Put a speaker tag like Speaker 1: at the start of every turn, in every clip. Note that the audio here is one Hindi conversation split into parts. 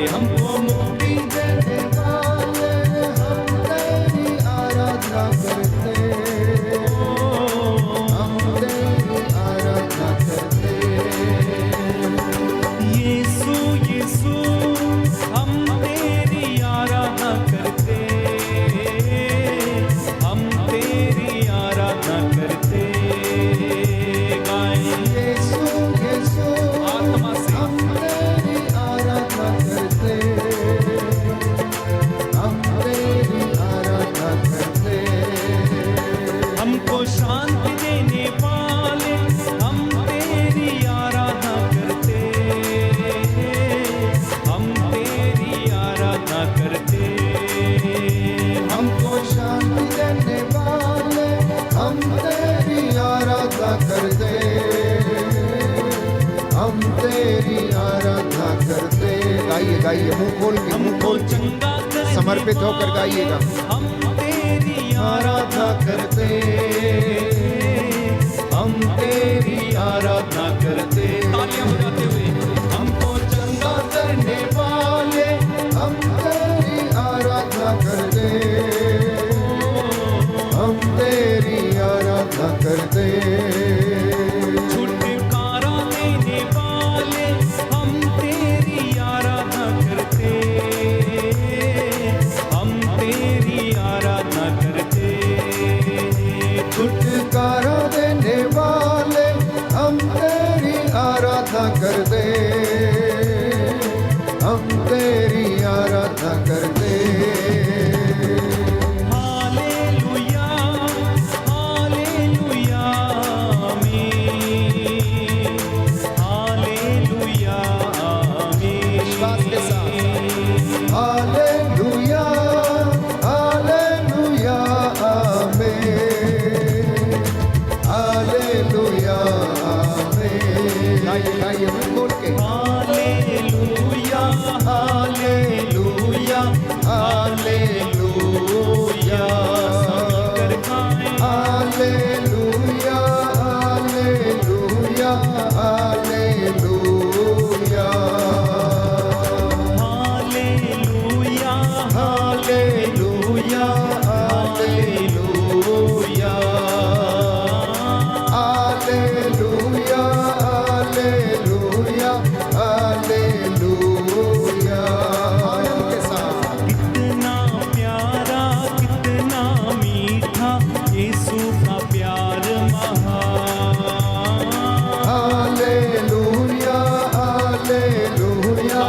Speaker 1: हमको मुक्ति देने वाले, हम तेरी आराधना करते, हम तेरी आराधना करते।
Speaker 2: यीशु यीशु हम तेरी आराधना करते, हम तेरी आराधना करते। गाएं
Speaker 1: यीशु यीशु
Speaker 2: आत्मा से
Speaker 1: हम तेरी आराधना करते, हम तेरी आराधना करते।
Speaker 2: हमको शांति देने वाले, हम तेरी आराधना करते, हम तेरी आराधना करते।
Speaker 1: हमको शांति देने वाले, हम तेरी आराधना करते, हम तेरी आराधना करते। गाइए गाइए, मुंह खोल के, मुंह
Speaker 2: हमको
Speaker 1: खोल के
Speaker 2: चंगा करने
Speaker 1: समर्पित होकर गाइएगा।
Speaker 2: हम तेरी
Speaker 1: आराधना करते, हम तेरी आराधना करते।
Speaker 2: तालियां बजाते हुए
Speaker 1: हमको चंगा करने वाले, हम तेरी आराधना करते, हम तेरी आराधना करते।
Speaker 2: छुटकारा देने वाले, हम तेरी आराधना करते, हम तेरी आराधना करते।
Speaker 1: छुटकारा देने वाले, हम तेरी आराधना करते, हम तेरी आराधना करते।
Speaker 2: हालेलुया हालेलुया आमीन, हालेलुया आमीन।
Speaker 1: विश्वास के साथ हालेलुया हालेलुया आमीन, हालेलुया आमीन। गाइए गाइए, मुंह खोल के
Speaker 2: हालेलुया
Speaker 1: हालेलुया हालेलुया
Speaker 2: कर खाएं
Speaker 1: hallelujah hallelujah hallelujah
Speaker 2: hallelujah
Speaker 1: hallelujah hallelujah hallelujah hallelujah hallelujah. आनंद के साथ
Speaker 2: कितना प्यारा कितना मीठा यीशु का प्यार महान।
Speaker 1: Hallelujah hallelujah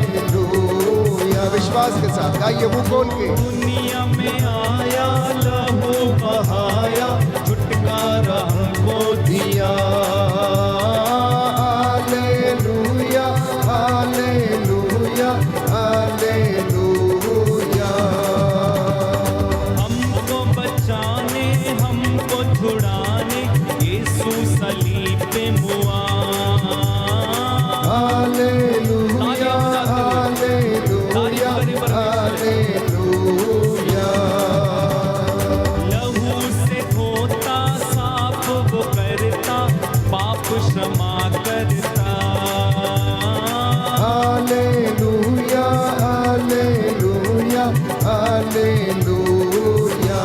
Speaker 1: hallelujah. विश्वास के साथ गाइए, मुंह खोल के
Speaker 2: दुनिया में आया लहू बहाया, छुटकारा हमको दिया।
Speaker 1: Hallelujah hallelujah hallelujah.
Speaker 2: हमको बचाने हमको छुड़ाने यीशु सलीब पे मुआ।
Speaker 1: Hallelujah hallelujah hallelujah.
Speaker 2: लहू से धोता साफ वो करता, पाप क्षमा करता।
Speaker 1: Hallelujah hallelujah hallelujah.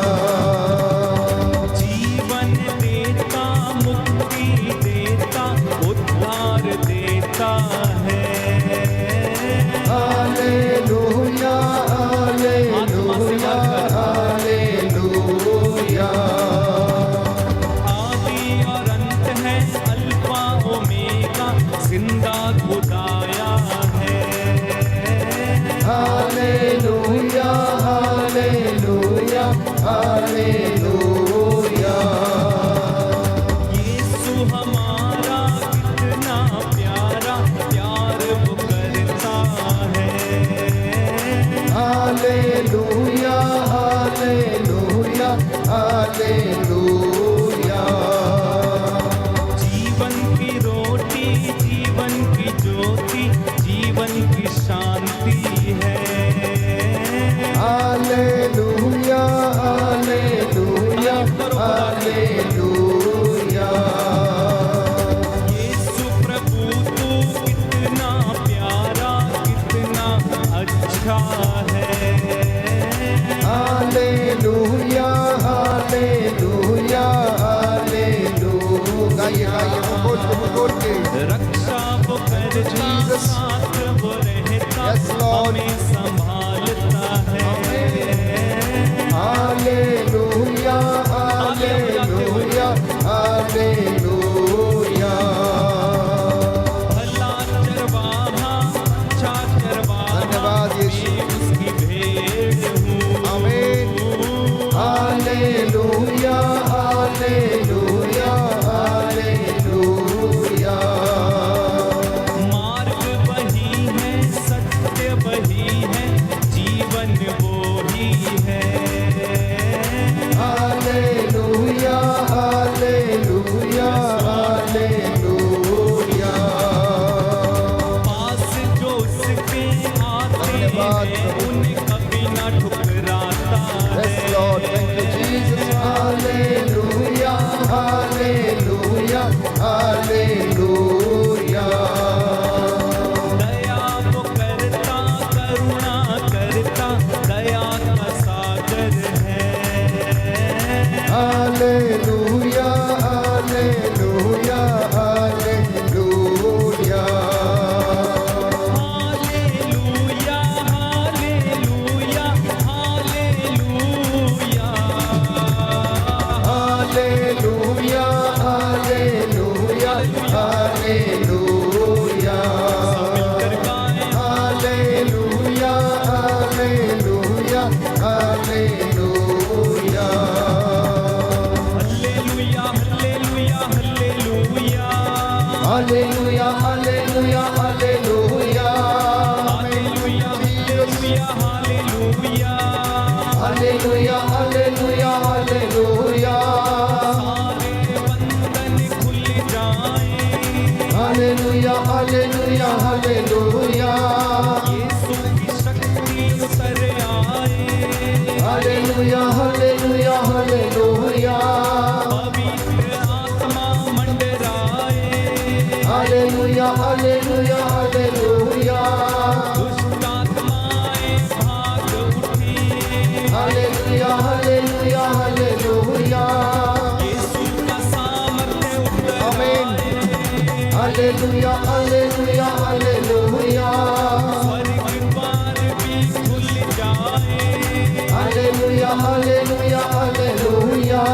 Speaker 2: जीवन देता मुक्ति देता उद्धार देता है।
Speaker 1: Hallelujah hallelujah hallelujah.
Speaker 2: आदि और अंत है, अल्फा ओमेगा, जिंदा खुदाया है।
Speaker 1: Hallelujah hallelujah hallelujah.
Speaker 2: यीशु हमारा कितना प्यारा,
Speaker 1: you, Jesus.
Speaker 2: साथ वो रहता
Speaker 1: Yes, Lord.
Speaker 2: हमें संभालता है
Speaker 1: हालेलुया हालेलुया हालेलुया।
Speaker 2: भला चरवाहा अच्छा चरवाहा
Speaker 1: धन्यवाद यीशु।
Speaker 2: मैं उसकी भेड़ हूँ
Speaker 1: आमीन। Hallelujah hallelujah hallelujah.
Speaker 2: मार्ग वही है सत्य वही है जीवन वो ही है
Speaker 1: हालेलुया हालेलुया हालेलुया।
Speaker 2: पास जो उसके आते
Speaker 1: धन्यवाद
Speaker 2: हैं
Speaker 1: प्रभु।
Speaker 2: उन्हें कभी ना ठुकराता
Speaker 1: Yes,
Speaker 2: है
Speaker 1: Lord. Thank you, Jesus. Hallelujah, hallelujah, hallelujah.
Speaker 2: दया वो करता करुणा करता दया का सागर है
Speaker 1: Hallelujah, hallelujah, hallelujah.
Speaker 2: Hallelujah hallelujah hallelujah
Speaker 1: Hallelujah, hallelujah, hallelujah.
Speaker 2: मिलकर गाएं
Speaker 1: Hallelujah, hallelujah, hallelujah.
Speaker 2: Hallelujah hallelujah hallelujah
Speaker 1: Hallelujah, hallelujah, hallelujah.
Speaker 2: Hallelujah hallelujah hallelujah
Speaker 1: Hallelujah, hallelujah, hallelujah.
Speaker 2: सारे बंधन खुल जाएं
Speaker 1: Hallelujah, hallelujah, hallelujah.
Speaker 2: यीशु की शक्ति उतर आए
Speaker 1: Hallelujah, hallelujah, hallelujah.
Speaker 2: पवित्र आत्मा मंडराए
Speaker 1: Hallelujah, hallelujah, hallelujah.
Speaker 2: दुष्ट आत्माएं भाग उठे
Speaker 1: Hallelujah, hallelujah, hallelujah.
Speaker 2: यीशु का सामर्थ्य उतर
Speaker 1: Amen.
Speaker 2: आए
Speaker 1: Hallelujah, hallelujah, hallelujah.
Speaker 2: स्वर्ग द्वार भी खुल जाए
Speaker 1: Hallelujah, hallelujah, hallelujah.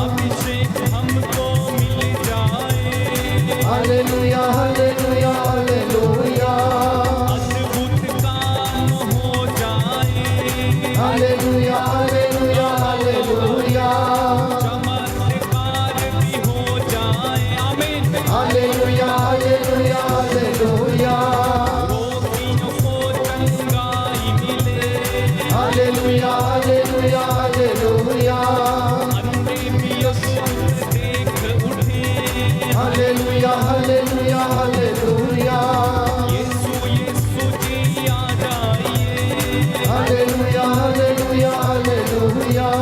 Speaker 2: अभिषेक हमको मिल जाए
Speaker 1: Hallelujah, hallelujah, hallelujah.
Speaker 2: अद्भुत काम हो जाए
Speaker 1: Hallelujah, hallelujah, hallelujah.
Speaker 2: चमत्कार भी हो जाए आमीन
Speaker 1: Hallelujah, hallelujah, hallelujah.
Speaker 2: रोगियों को चंगाई मिले
Speaker 1: Hallelujah, hallelujah, hallelujah.
Speaker 2: अंधे भी असुर देख उठे
Speaker 1: Hallelujah, hallelujah, hallelujah.
Speaker 2: यीशु यीशु जी आ जाइए
Speaker 1: Hallelujah, hallelujah, hallelujah.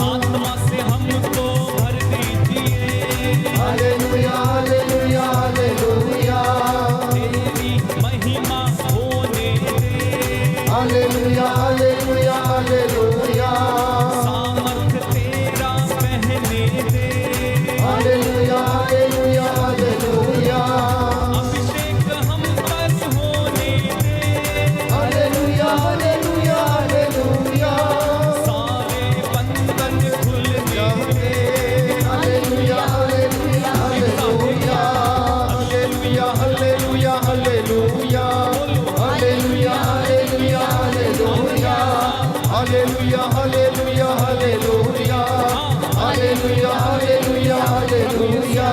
Speaker 2: आत्मा से हमको भर दीजिए
Speaker 1: Hallelujah, hallelujah, hallelujah.
Speaker 2: तेरी महिमा होने दे
Speaker 1: Hallelujah, hallelujah, hallelujah.
Speaker 2: सामर्थ तेरा पहने दे
Speaker 1: Hallelujah, hallelujah, hallelujah.
Speaker 2: अभिषेक हम पर होने दे
Speaker 1: Hallelujah, hallelujah, hallelujah.
Speaker 2: सारे बंधन खुल जाए
Speaker 1: Hallelujah, hallelujah, hallelujah. Hallelujah, hallelujah, hallelujah. Hallelujah, hallelujah, hallelujah. Hallelujah, hallelujah, hallelujah. Hallelujah, hallelujah, hallelujah.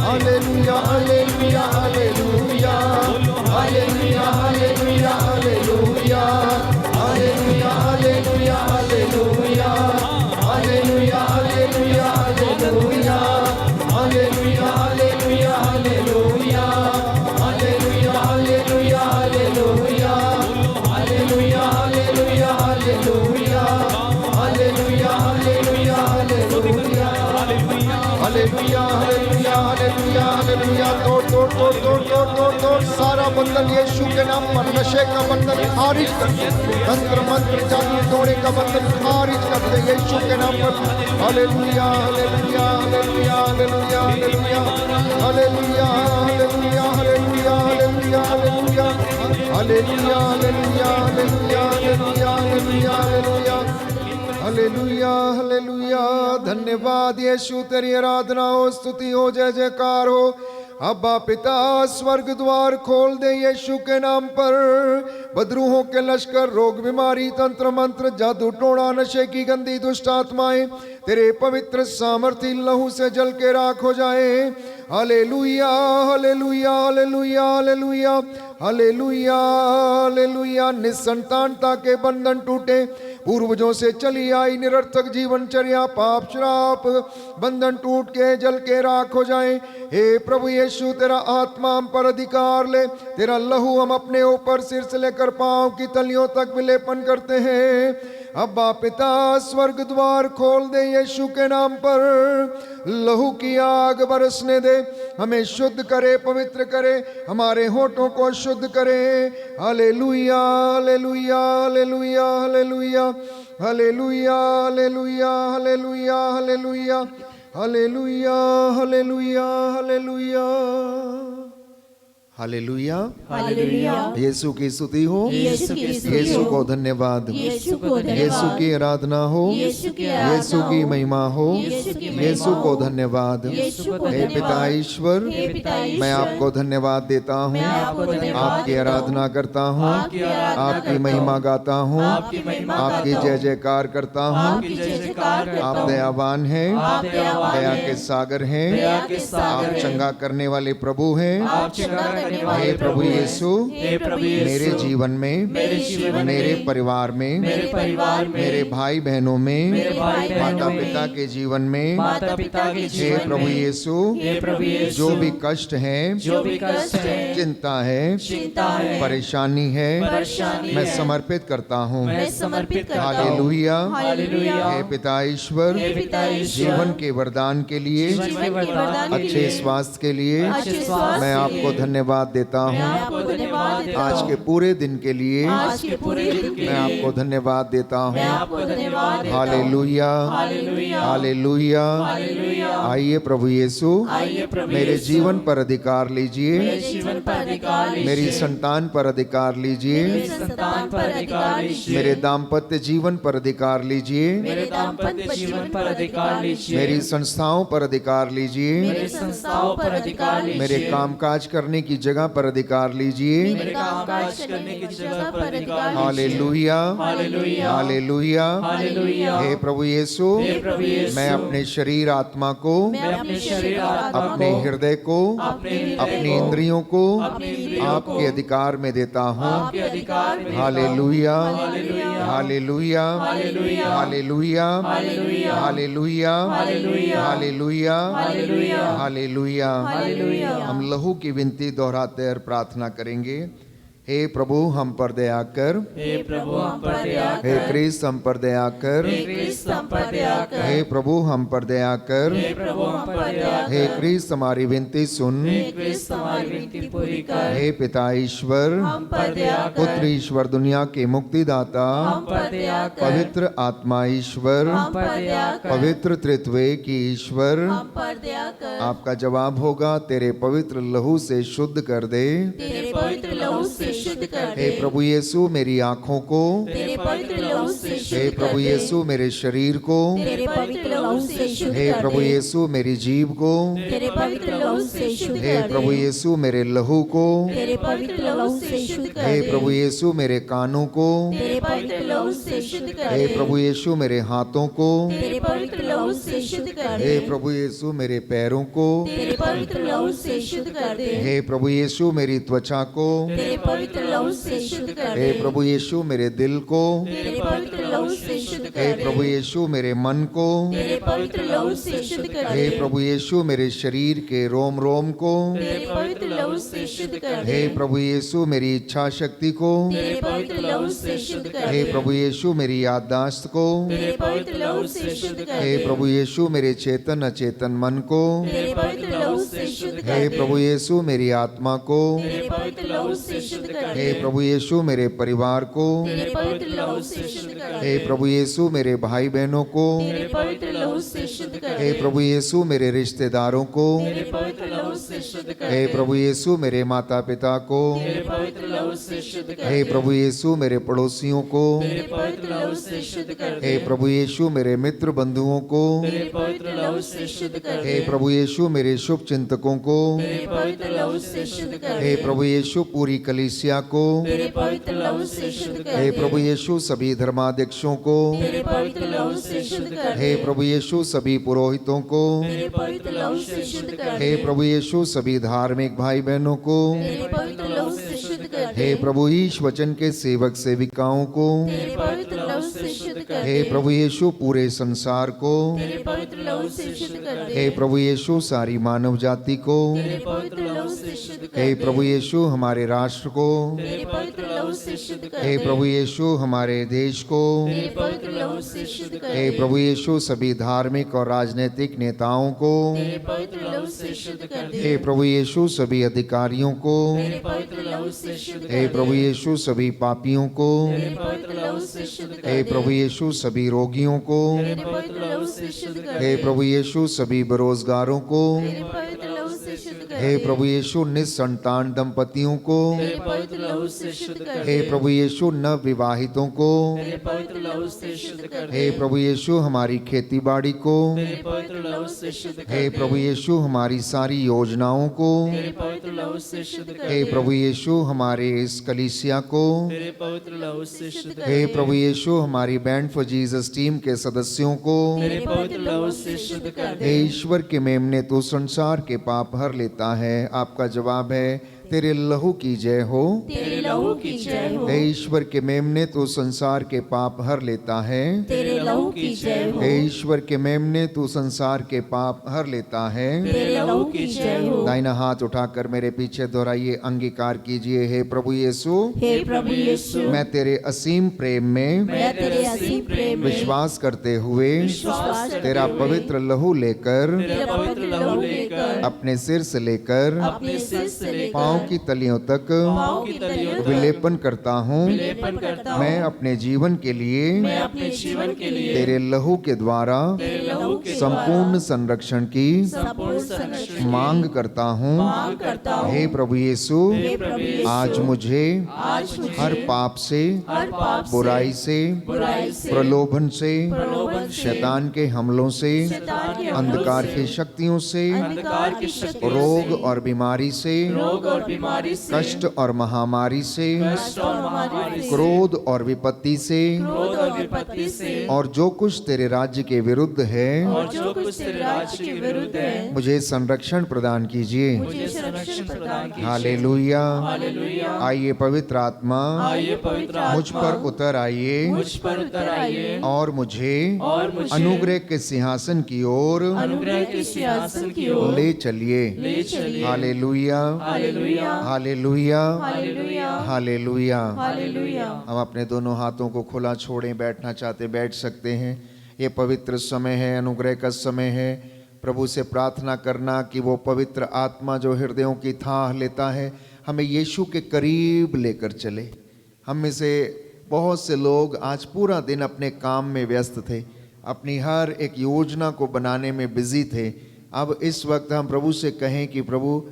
Speaker 1: Hallelujah, hallelujah, hallelujah. Hallelujah, hallelujah, hallelujah. Hallelujah, hallelujah, hallelujah. Hallelujah, hallelujah, hallelujah. Hallelujah, hallelujah, hallelujah. Hallelujah, hallelujah, hallelujah. Hallelujah, hallelujah, hallelujah. Hallelujah, hallelujah, hallelujah. Hallelujah, hallelujah, hallelujah, hallelujah. तोड़ तोड़ तोड़ तोड़ तोड़ तोड़ तोड़ सारा बंधन यीशु के नाम पर, नशे का बंधन खारिज कर दे, तंत्र मंत्र जादू टोने का बंधन खारिज कर दे यीशु के नाम पर। Hallelujah hallelujah hallelujah hallelujah hallelujah hallelujah hallelujah hallelujah hallelujah hallelujah hallelujah hallelujah hallelujah hallelujah hallelujah hallelujah hallelujah. धन्यवाद यीशु, तेरी आराधना हो, स्तुति हो, जय जयकार हो। अब्बा पिता, स्वर्ग द्वार खोल दे यीशु के नाम पर। बदरूहों के लश्कर, रोग बीमारी, तंत्र मंत्र, जादू टोना, नशे की गंदी दुष्ट आत्माएं तेरे पवित्र सामर्थी लहू से जल के राख हो जाए। Hallelujah hallelujah hallelujah hallelujah hallelujah hallelujah. निसंतानता के बंधन टूटे, पूर्वजों से चली आई निरर्थक जीवनचर्या, पाप श्राप बंधन टूट के जल के राख हो जाए। हे प्रभु यीशु, तेरा आत्मा हम पर अधिकार ले। तेरा लहू हम अपने ऊपर सिर से लेकर पांव की तलियों तक विलेपन करते हैं। अब्बा पिता, स्वर्ग द्वार खोल दे यीशु के नाम पर। लहू की आग बरसने दे, हमें शुद्ध करे, पवित्र करे, हमारे होठों को शुद्ध करे। Hallelujah hallelujah hallelujah hallelujah hallelujah hallelujah hallelujah hallelujah hallelujah hallelujah hallelujah hallelujah
Speaker 3: hallelujah.
Speaker 1: यीशु की स्तुति हो,
Speaker 3: यीशु की स्तुति
Speaker 1: यीशु
Speaker 3: हो,
Speaker 1: को धन्यवाद,
Speaker 3: यीशु को धन्यवाद,
Speaker 1: यीशु की आराधना हो,
Speaker 3: यीशु की आराधना
Speaker 1: यीशु की
Speaker 3: हो,
Speaker 1: महिमा हो,
Speaker 3: यीशु की महिमा
Speaker 1: यीशु को
Speaker 3: हो,
Speaker 1: धन्यवाद।
Speaker 3: यीशु को
Speaker 1: हे
Speaker 3: धन्यवाद।
Speaker 1: पिता ईश्वर,
Speaker 3: हे पिता ईश्वर,
Speaker 1: मैं आपको धन्यवाद देता हूँ,
Speaker 3: मैं आपको धन्यवाद
Speaker 1: आपकी
Speaker 3: देता हूँ,
Speaker 1: आराधना करता हूँ,
Speaker 3: आपकी आराधना
Speaker 1: आपकी
Speaker 3: करता
Speaker 1: महिमा
Speaker 3: हूँ,
Speaker 1: गाता हूँ,
Speaker 3: आपकी महिमा
Speaker 1: आपकी
Speaker 3: गाता
Speaker 1: जय
Speaker 3: हूँ,
Speaker 1: जयकार करता हूँ।
Speaker 3: आपकी जय जयकार करता
Speaker 1: आप
Speaker 3: हूँ।
Speaker 1: दयावान हैं,
Speaker 3: आप दयावान
Speaker 1: दया
Speaker 3: हैं,
Speaker 1: के सागर हैं,
Speaker 3: दया के सागर
Speaker 1: आप
Speaker 3: हैं,
Speaker 1: चंगा करने वाले प्रभु हैं।
Speaker 3: आप चंगा करने वाले
Speaker 1: हे प्रभु
Speaker 3: हैं।
Speaker 1: यीशु,
Speaker 3: हे प्रभु यीशु,
Speaker 1: मेरे जीवन में,
Speaker 3: मेरे जीवन में,
Speaker 1: मेरे परिवार में,
Speaker 3: मेरे परिवार में,
Speaker 1: मेरे भाई बहनों में,
Speaker 3: मेरे भाई बहनों
Speaker 1: माता
Speaker 3: में,
Speaker 1: पिता के जीवन में,
Speaker 3: माता पिता के
Speaker 1: हे
Speaker 3: जीवन
Speaker 1: प्रभु
Speaker 3: में,
Speaker 1: यीशु,
Speaker 3: हे प्रभु यीशु,
Speaker 1: जो भी कष्ट है,
Speaker 3: जो भी कष्ट है,
Speaker 1: चिंता है,
Speaker 3: चिंता है,
Speaker 1: परेशानी है,
Speaker 3: परेशानी
Speaker 1: मैं
Speaker 3: है,
Speaker 1: समर्पित करता हूँ।
Speaker 3: मैं समर्पित करता हूँ।
Speaker 1: Hallelujah
Speaker 3: hallelujah.
Speaker 1: हे पिता ईश्वर,
Speaker 3: हे पिता ईश्वर,
Speaker 1: जीवन के वरदान के लिए,
Speaker 3: जीवन के वरदान के
Speaker 1: अच्छे
Speaker 3: लिए,
Speaker 1: स्वास्थ्य के लिए
Speaker 3: अच्छे स्वास्थ्य
Speaker 1: मैं
Speaker 3: के
Speaker 1: आपको
Speaker 3: लिए,
Speaker 1: धन्यवाद देता
Speaker 3: मैं
Speaker 1: हूँ।
Speaker 3: आपको धन्यवाद देता
Speaker 1: आज
Speaker 3: हूँ।
Speaker 1: के पूरे दिन के लिए
Speaker 3: आज के पूरे दिन के
Speaker 1: मैं
Speaker 3: लिए
Speaker 1: आपको धन्यवाद देता
Speaker 3: मैं
Speaker 1: हूँ।
Speaker 3: आपको धन्यवाद देता हूँ।
Speaker 1: Hallelujah
Speaker 3: hallelujah.
Speaker 1: हालेलुया।
Speaker 3: हालेलुया।
Speaker 1: आइए प्रभु यीशु,
Speaker 3: आइए प्रभु
Speaker 1: मेरे
Speaker 3: यीशु,
Speaker 1: जीवन पर अधिकार लीजिए,
Speaker 3: मेरे जीवन पर अधिकार लीजिए,
Speaker 1: मेरी संतान पर अधिकार
Speaker 3: मेरे
Speaker 1: लीजिए,
Speaker 3: संतान पर अधिकार लीजिए,
Speaker 1: मेरे दाम्पत्य जीवन पर अधिकार लीजिए,
Speaker 3: मेरे दाम्पत्य जीवन पर अधिकार लीजिए,
Speaker 1: मेरी संस्थाओं पर अधिकार लीजिए,
Speaker 3: मेरे संस्थाओं पर अधिकार लीजिए,
Speaker 1: मेरे कामकाज करने की जगह पर अधिकार लीजिए।
Speaker 3: मेरे कामकाज करने की जगह पर अधिकार लीजिए।
Speaker 1: Hallelujah
Speaker 3: hallelujah.
Speaker 1: हालेलुया।
Speaker 3: हालेलुया।
Speaker 1: हे प्रभु यीशु,
Speaker 3: हे प्रभु यीशु,
Speaker 1: मैं अपने शरीर आत्मा को,
Speaker 3: मैं अपने शरीर आत्मा
Speaker 1: अपने
Speaker 3: को,
Speaker 1: हृदय को,
Speaker 3: अपने हृदय
Speaker 1: अपनी
Speaker 3: को,
Speaker 1: इंद्रियों को
Speaker 3: अपनी इंद्रियों को
Speaker 1: आपके अधिकार में देता हूँ।
Speaker 3: आपके अधिकार में देता हूँ।
Speaker 1: Hallelujah
Speaker 3: hallelujah.
Speaker 1: Hallelujah
Speaker 3: hallelujah.
Speaker 1: Hallelujah
Speaker 3: hallelujah.
Speaker 1: Hallelujah
Speaker 3: hallelujah.
Speaker 1: Hallelujah
Speaker 3: hallelujah.
Speaker 1: Hallelujah.
Speaker 3: Hallelujah.
Speaker 1: हम लहू की विनती दोहराते और प्रार्थना करेंगे। हे प्रभु हम पर दया कर,
Speaker 3: हे प्रभु हम पर दया
Speaker 1: हे
Speaker 3: कर,
Speaker 1: क्रिस्त हम पर दया कर,
Speaker 3: हे क्रिस्त हम पर दया कर,
Speaker 1: हे प्रभु हम पर दया कर,
Speaker 3: हे प्रभु हम पर दया कर,
Speaker 1: हे क्रिस्त हमारी विनती सुन,
Speaker 3: हे क्रिस्त हमारी विनती पूरी कर,
Speaker 1: हे पिता ईश्वर,
Speaker 3: हम पर दया कर,
Speaker 1: पुत्र ईश्वर, दुनिया के मुक्तिदाता,
Speaker 3: हम पर दया कर,
Speaker 1: पवित्र आत्मा ईश्वर,
Speaker 3: हम पर दया कर,
Speaker 1: पवित्र त्रित्वे की ईश्वर,
Speaker 3: हम पर दया कर,
Speaker 1: आपका जवाब होगा तेरे पवित्र लहू से शुद्ध कर दे।
Speaker 3: तेरे पवित्र लहू से शुद्ध कर
Speaker 1: हे
Speaker 3: दे,
Speaker 1: प्रभु यीशु मेरी आँखों को,
Speaker 3: तेरे पवित्र लहू से
Speaker 1: हे
Speaker 3: शुद्ध कर
Speaker 1: प्रभु
Speaker 3: दे,
Speaker 1: यीशु मेरे शरीर को,
Speaker 3: तेरे पवित्र लहू से शुद्ध
Speaker 1: हे
Speaker 3: कर
Speaker 1: प्रभु
Speaker 3: दे,
Speaker 1: यीशु मेरी जीभ को,
Speaker 3: तेरे पवित्र लहू से शुद्ध
Speaker 1: हे
Speaker 3: कर
Speaker 1: प्रभु
Speaker 3: दे,
Speaker 1: यीशु मेरे लहू को,
Speaker 3: तेरे पवित्र लहू से शुद्ध कर
Speaker 1: हे
Speaker 3: दे,
Speaker 1: प्रभु यीशु मेरे कानों को,
Speaker 3: तेरे पवित्र लहू से शुद्ध कर
Speaker 1: हे
Speaker 3: दे,
Speaker 1: प्रभु यीशु मेरे हाथों को,
Speaker 3: तेरे पवित्र लहू से शुद्ध कर
Speaker 1: हे
Speaker 3: दे,
Speaker 1: प्रभु यीशु मेरे पैरों को,
Speaker 3: तेरे पवित्र लहू से शुद्ध कर दे,
Speaker 1: हे प्रभु यीशु मेरी त्वचा को,
Speaker 3: तेरे पवित्र लहू से शुद्ध कर
Speaker 1: हे
Speaker 3: दे,
Speaker 1: प्रभु यीशु मेरे दिल को,
Speaker 3: तेरे पवित्र लहू से शुद्ध
Speaker 1: हे
Speaker 3: कर दे,
Speaker 1: प्रभु यीशु मेरे मन को,
Speaker 3: तेरे पवित्र लहू से शुद्ध कर
Speaker 1: हे
Speaker 3: दे,
Speaker 1: प्रभु यीशु मेरे शरीर के रोम रोम को,
Speaker 3: तेरे पवित्र लहू से शुद्ध कर दे,
Speaker 1: हे प्रभु यीशु मेरी इच्छा शक्ति को,
Speaker 3: तेरे पवित्र लहू से शुद्ध कर
Speaker 1: हे
Speaker 3: दे,
Speaker 1: प्रभु यीशु मेरी याददाश्त को,
Speaker 3: तेरे पवित्र लहू से शुद्ध कर
Speaker 1: हे
Speaker 3: दे,
Speaker 1: प्रभु यीशु मेरे चेतन अचेतन मन को,
Speaker 3: तेरे पवित्र लहू से शुद्ध कर
Speaker 1: हे
Speaker 3: दे,
Speaker 1: प्रभु यीशु मेरी आत्मा को,
Speaker 3: तेरे पवित्र लहू से शुद्ध कर
Speaker 1: हे
Speaker 3: दे,
Speaker 1: प्रभु यीशु मेरे परिवार को,
Speaker 3: तेरे पवित्र लहू से शुद्ध कर
Speaker 1: हे
Speaker 3: दे,
Speaker 1: प्रभु यीशु मेरे भाई बहनों को,
Speaker 3: तेरे पवित्र लहू से शुद्ध कर
Speaker 1: हे
Speaker 3: दे।
Speaker 1: प्रभु यीशु मेरे रिश्तेदारों को,
Speaker 3: तेरे पवित्र लहू से शुद्ध कर
Speaker 1: हे
Speaker 3: दे।
Speaker 1: प्रभु यीशु मेरे माता पिता को,
Speaker 3: तेरे पवित्र लहू से शुद्ध कर
Speaker 1: हे
Speaker 3: दे।
Speaker 1: प्रभु यीशु मेरे पड़ोसियों को,
Speaker 3: तेरे पवित्र लहू से शुद्ध कर दे।
Speaker 1: हे प्रभु यीशु मेरे मित्र बंधुओं को,
Speaker 3: तेरे पवित्र लहू से शुद्ध कर
Speaker 1: हे
Speaker 3: दे।
Speaker 1: प्रभु यीशु मेरे शुभ चिंतकों को,
Speaker 3: तेरे पवित्र लहू से शुद्ध कर
Speaker 1: हे
Speaker 3: दे।
Speaker 1: प्रभु यीशु पूरी कलीसिया को,
Speaker 3: तेरे पवित्र लहू से शुद्ध कर
Speaker 1: हे
Speaker 3: दे।
Speaker 1: प्रभु यीशु सभी धर्माध्यक्षों को,
Speaker 3: तेरे पवित्र लहू से शुद्ध कर
Speaker 1: हे
Speaker 3: दे।
Speaker 1: प्रभु यीशु सभी पुरोहितों को,
Speaker 3: तेरे पवित्र लहू से शुद्ध कर
Speaker 1: हे
Speaker 3: दे।
Speaker 1: प्रभु यीशु सभी धार्मिक भाई बहनों को,
Speaker 3: तेरे पवित्र लहू से शुद्ध कर दे।
Speaker 1: हे प्रभु ईश वचन के सेवक सेविकाओं को,
Speaker 3: तेरे पवित्र लहू से शुद्ध कर
Speaker 1: हे
Speaker 3: दे।
Speaker 1: प्रभु यीशु पूरे संसार को,
Speaker 3: तेरे पवित्र लहू से शुद्ध कर दे।
Speaker 1: हे प्रभु यीशु सारी मानव जाति को,
Speaker 3: तेरे पवित्र लहू से शुद्ध कर
Speaker 1: हे
Speaker 3: दे।
Speaker 1: प्रभु यीशु हमारे राष्ट्र को,
Speaker 3: तेरे पवित्र लहू से शुद्ध कर
Speaker 1: हे
Speaker 3: दे।
Speaker 1: प्रभु यीशु हमारे देश को,
Speaker 3: तेरे पवित्र लहू से शुद्ध कर
Speaker 1: हे
Speaker 3: दे।
Speaker 1: प्रभु यीशु सभी धार्मिक और राजनीतिक नेताओं को,
Speaker 3: तेरे पवित्र लहू से शुद्ध कर दे।
Speaker 1: हे प्रभु यीशु सभी अधिकारियों को,
Speaker 3: तेरे पवित्र लहू से शुद्ध कर
Speaker 1: हे
Speaker 3: दे।
Speaker 1: प्रभु यीशु सभी पापियों को,
Speaker 3: तेरे पवित्र लहू से शुद्ध कर
Speaker 1: हे
Speaker 3: दे।
Speaker 1: प्रभु यीशु सभी रोगियों को,
Speaker 3: तेरे पवित्र लहू से शुद्ध कर
Speaker 1: हे
Speaker 3: दे।
Speaker 1: प्रभु यीशु सभी बेरोजगारों को,
Speaker 3: तेरे पवित्र लहू से शुद्ध कर
Speaker 1: हे
Speaker 3: दे।
Speaker 1: प्रभु यीशु निसंतान दंपतियों को,
Speaker 3: तेरे पवित्र लहू से शुद्ध कर
Speaker 1: हे
Speaker 3: दे।
Speaker 1: प्रभु यीशु नवविवाहितों को,
Speaker 3: तेरे पवित्र लहू से शुद्ध कर दे।
Speaker 1: हे प्रभु यीशु हमारी खेती बाड़ी को,
Speaker 3: तेरे पवित्र लहू से शुद्ध कर
Speaker 1: हे
Speaker 3: दे।
Speaker 1: प्रभु यीशु हमारी सारी योजनाओं को,
Speaker 3: तेरे पवित्र लहू से शुद्ध कर
Speaker 1: हे
Speaker 3: दे।
Speaker 1: प्रभु यीशु हमारे इस कलीसिया को,
Speaker 3: तेरे पवित्र लहू से शुद्ध कर
Speaker 1: हे
Speaker 3: दे।
Speaker 1: प्रभु यीशु हमारी बैंड फॉर जीसस टीम के सदस्यों को,
Speaker 3: तेरे पवित्र लहू से शुद्ध कर दे।
Speaker 1: हे ईश्वर के मेमने तो संसार के पाप हर लेता है। आपका जवाब है तेरे लहू की जय हो।
Speaker 3: तेरे लहू की जय हो।
Speaker 1: हे ईश्वर के मेमने तो संसार के पाप हर लेता है।
Speaker 3: तेरे लहू की जय हो।
Speaker 1: हे ईश्वर के मेमने तो संसार के पाप हर लेता है।
Speaker 3: तेरे लहू की जय हो।
Speaker 1: दाहिना हाथ उठाकर मेरे पीछे दोहराइए, अंगीकार कीजिए। हे प्रभु यीशु,
Speaker 3: हे प्रभु यीशु,
Speaker 1: मैं तेरे असीम प्रेम में
Speaker 3: मैं तेरे असीम प्रेम में
Speaker 1: विश्वास करते हुए
Speaker 3: विश्वास करते
Speaker 1: तेरा
Speaker 3: हुए
Speaker 1: पवित्र लहू लेकर
Speaker 3: तेरा पवित्र लहू लेकर
Speaker 1: अपने सिर से लेकर
Speaker 3: अपने सिर से लेकर
Speaker 1: पाँव की तलियों तक
Speaker 3: पाँव की तलियों तक
Speaker 1: विलेपन करता हूँ।
Speaker 3: विलेपन करता हूँ।
Speaker 1: मैं अपने जीवन के लिए
Speaker 3: मैं अपने जीवन के लिए
Speaker 1: तेरे लहू के द्वारा
Speaker 3: तेरे लहू के
Speaker 1: संपूर्ण संरक्षण की
Speaker 3: संपूर्ण संरक्षण
Speaker 1: मांग करता हूँ।
Speaker 3: मांग करता हूँ।
Speaker 1: हे प्रभु यीशु,
Speaker 3: हे प्रभु यीशु,
Speaker 1: आज मुझे
Speaker 3: आज मुझे
Speaker 1: हर पाप से,
Speaker 3: हर पाप से,
Speaker 1: बुराई से,
Speaker 3: बुराई से,
Speaker 1: प्रलोभन से,
Speaker 3: प्रलोभन से,
Speaker 1: शैतान के हमलों से,
Speaker 3: शैतान के हमलों
Speaker 1: अंधकार
Speaker 3: से,
Speaker 1: की शक्तियों से,
Speaker 3: अंधकार की शक्तियों
Speaker 1: रोग
Speaker 3: से,
Speaker 1: और बीमारी से,
Speaker 3: रोग और बीमारी से,
Speaker 1: कष्ट और महामारी से,
Speaker 3: कष्ट और महामारी से,
Speaker 1: क्रोध और विपत्ति से,
Speaker 3: क्रोध और विपत्ति से,
Speaker 1: और जो कुछ तेरे राज्य के विरुद्ध है,
Speaker 3: और जो कुछ तेरे राज्य के विरुद्ध है,
Speaker 1: मुझे संरक्षण प्रदान कीजिए।
Speaker 3: मुझे संरक्षण प्रदान कीजिए।
Speaker 1: हालेलुया।
Speaker 3: हालेलुया।
Speaker 1: आइए पवित्र आत्मा
Speaker 3: आइए पवित्र
Speaker 1: मुझ
Speaker 3: आत्मा
Speaker 1: पर उतर आइए
Speaker 3: मुझ पर उतर आइए
Speaker 1: और मुझे
Speaker 3: मुझे
Speaker 1: अनुग्रह के सिंहासन की ओर
Speaker 3: अनुग्रह के सिंहासन की ओर
Speaker 1: ले चलिए।
Speaker 3: ले चलिए।
Speaker 1: Hallelujah,
Speaker 3: hallelujah.
Speaker 1: Hallelujah,
Speaker 3: hallelujah.
Speaker 1: Hallelujah.
Speaker 3: Hallelujah.
Speaker 1: हम अपने दोनों हाथों को खुला छोड़ें, बैठना चाहते बैठ सकते हैं। ये पवित्र समय है, अनुग्रह का समय है। प्रभु से प्रार्थना करना कि वो पवित्र आत्मा जो हृदयों की थाह लेता है, हमें यीशु के करीब लेकर चले। हम में से बहुत से लोग आज पूरा दिन अपने काम में व्यस्त थे, अपनी हर एक योजना को बनाने में बिजी थे। अब इस वक्त हम प्रभु से कहें कि प्रभु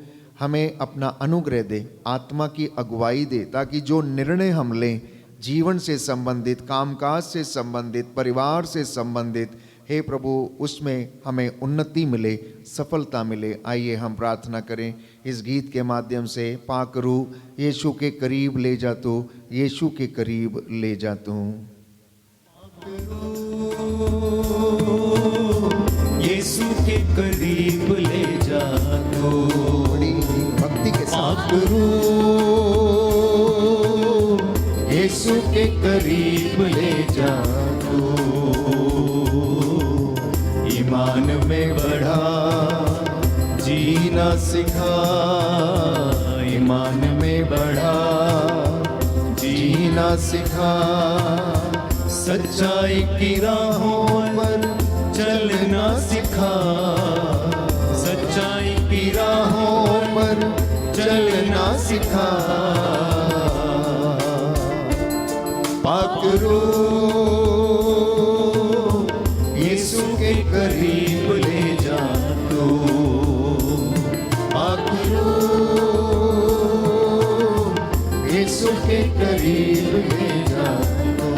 Speaker 1: हमें अपना अनुग्रह दे, आत्मा की अगुवाई दे, ताकि जो निर्णय हम लें जीवन से संबंधित, कामकाज से संबंधित, परिवार से संबंधित, हे प्रभु उसमें हमें उन्नति मिले, सफलता मिले। आइए हम प्रार्थना करें इस गीत के माध्यम से। पाक रूह यीशु के करीब ले जा तू, यीशु के करीब ले जा तू।
Speaker 2: यीशु के करीब ले जा तू,
Speaker 1: बड़ी भक्ति के साथ
Speaker 2: यीशु के करीब ले जा तू, ईमान में बढ़ा जीना सिखा, ईमान में बढ़ा जीना सिखा, सच्चाई की राहों पर चलना सिखा, सच्चाई की राहों पर चलना सिखा। पाक रूह यीशु के करीब
Speaker 1: के करीब ले जा तू।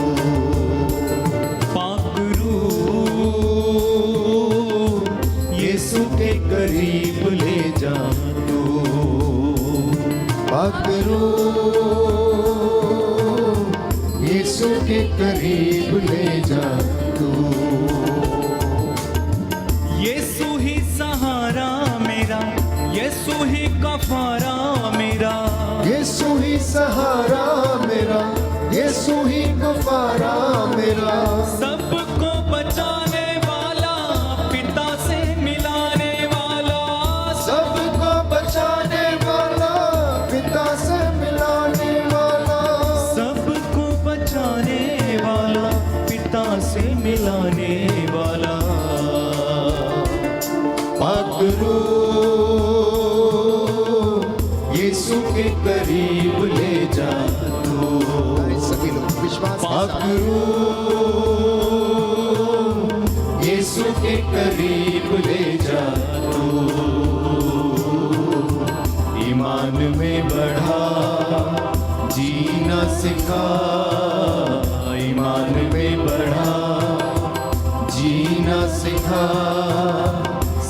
Speaker 2: पाक रूह यीशु के करीब ले जा तू।
Speaker 1: पाक रूह यीशु के करीब ले जा तू।
Speaker 2: यीशु ही सहारा मेरा, यीशु ही कफारा मेरा,
Speaker 1: यीशु ही सहारा मेरा, यीशु ही कफारा मेरा।
Speaker 2: सबको बचाने वाला, पिता से मिलाने वाला,
Speaker 1: सबको बचाने वाला, पिता से मिलाने वाला।
Speaker 2: सबको बचाने वाला, पिता से मिलाने वाला।
Speaker 1: पाक रूह यीशु के करीब ले जा तू। सभी लोग विश्वास। पाक रूह यीशु के करीब ले जा तू। ईमान में बढ़ा, जीना सिखा, ईमान में बढ़ा, जीना सिखा।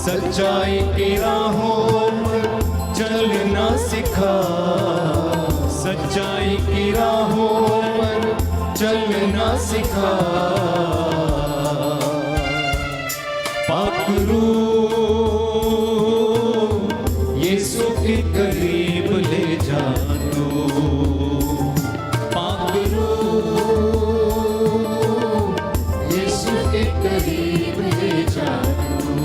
Speaker 1: सच्चाई की राहों पर चलना सिखा, सच्चाई की राहों पर चलना सिखा। पाक रूह यीशु के करीब ले जा तू। पाक रूह यीशु के करीब ले जा तू।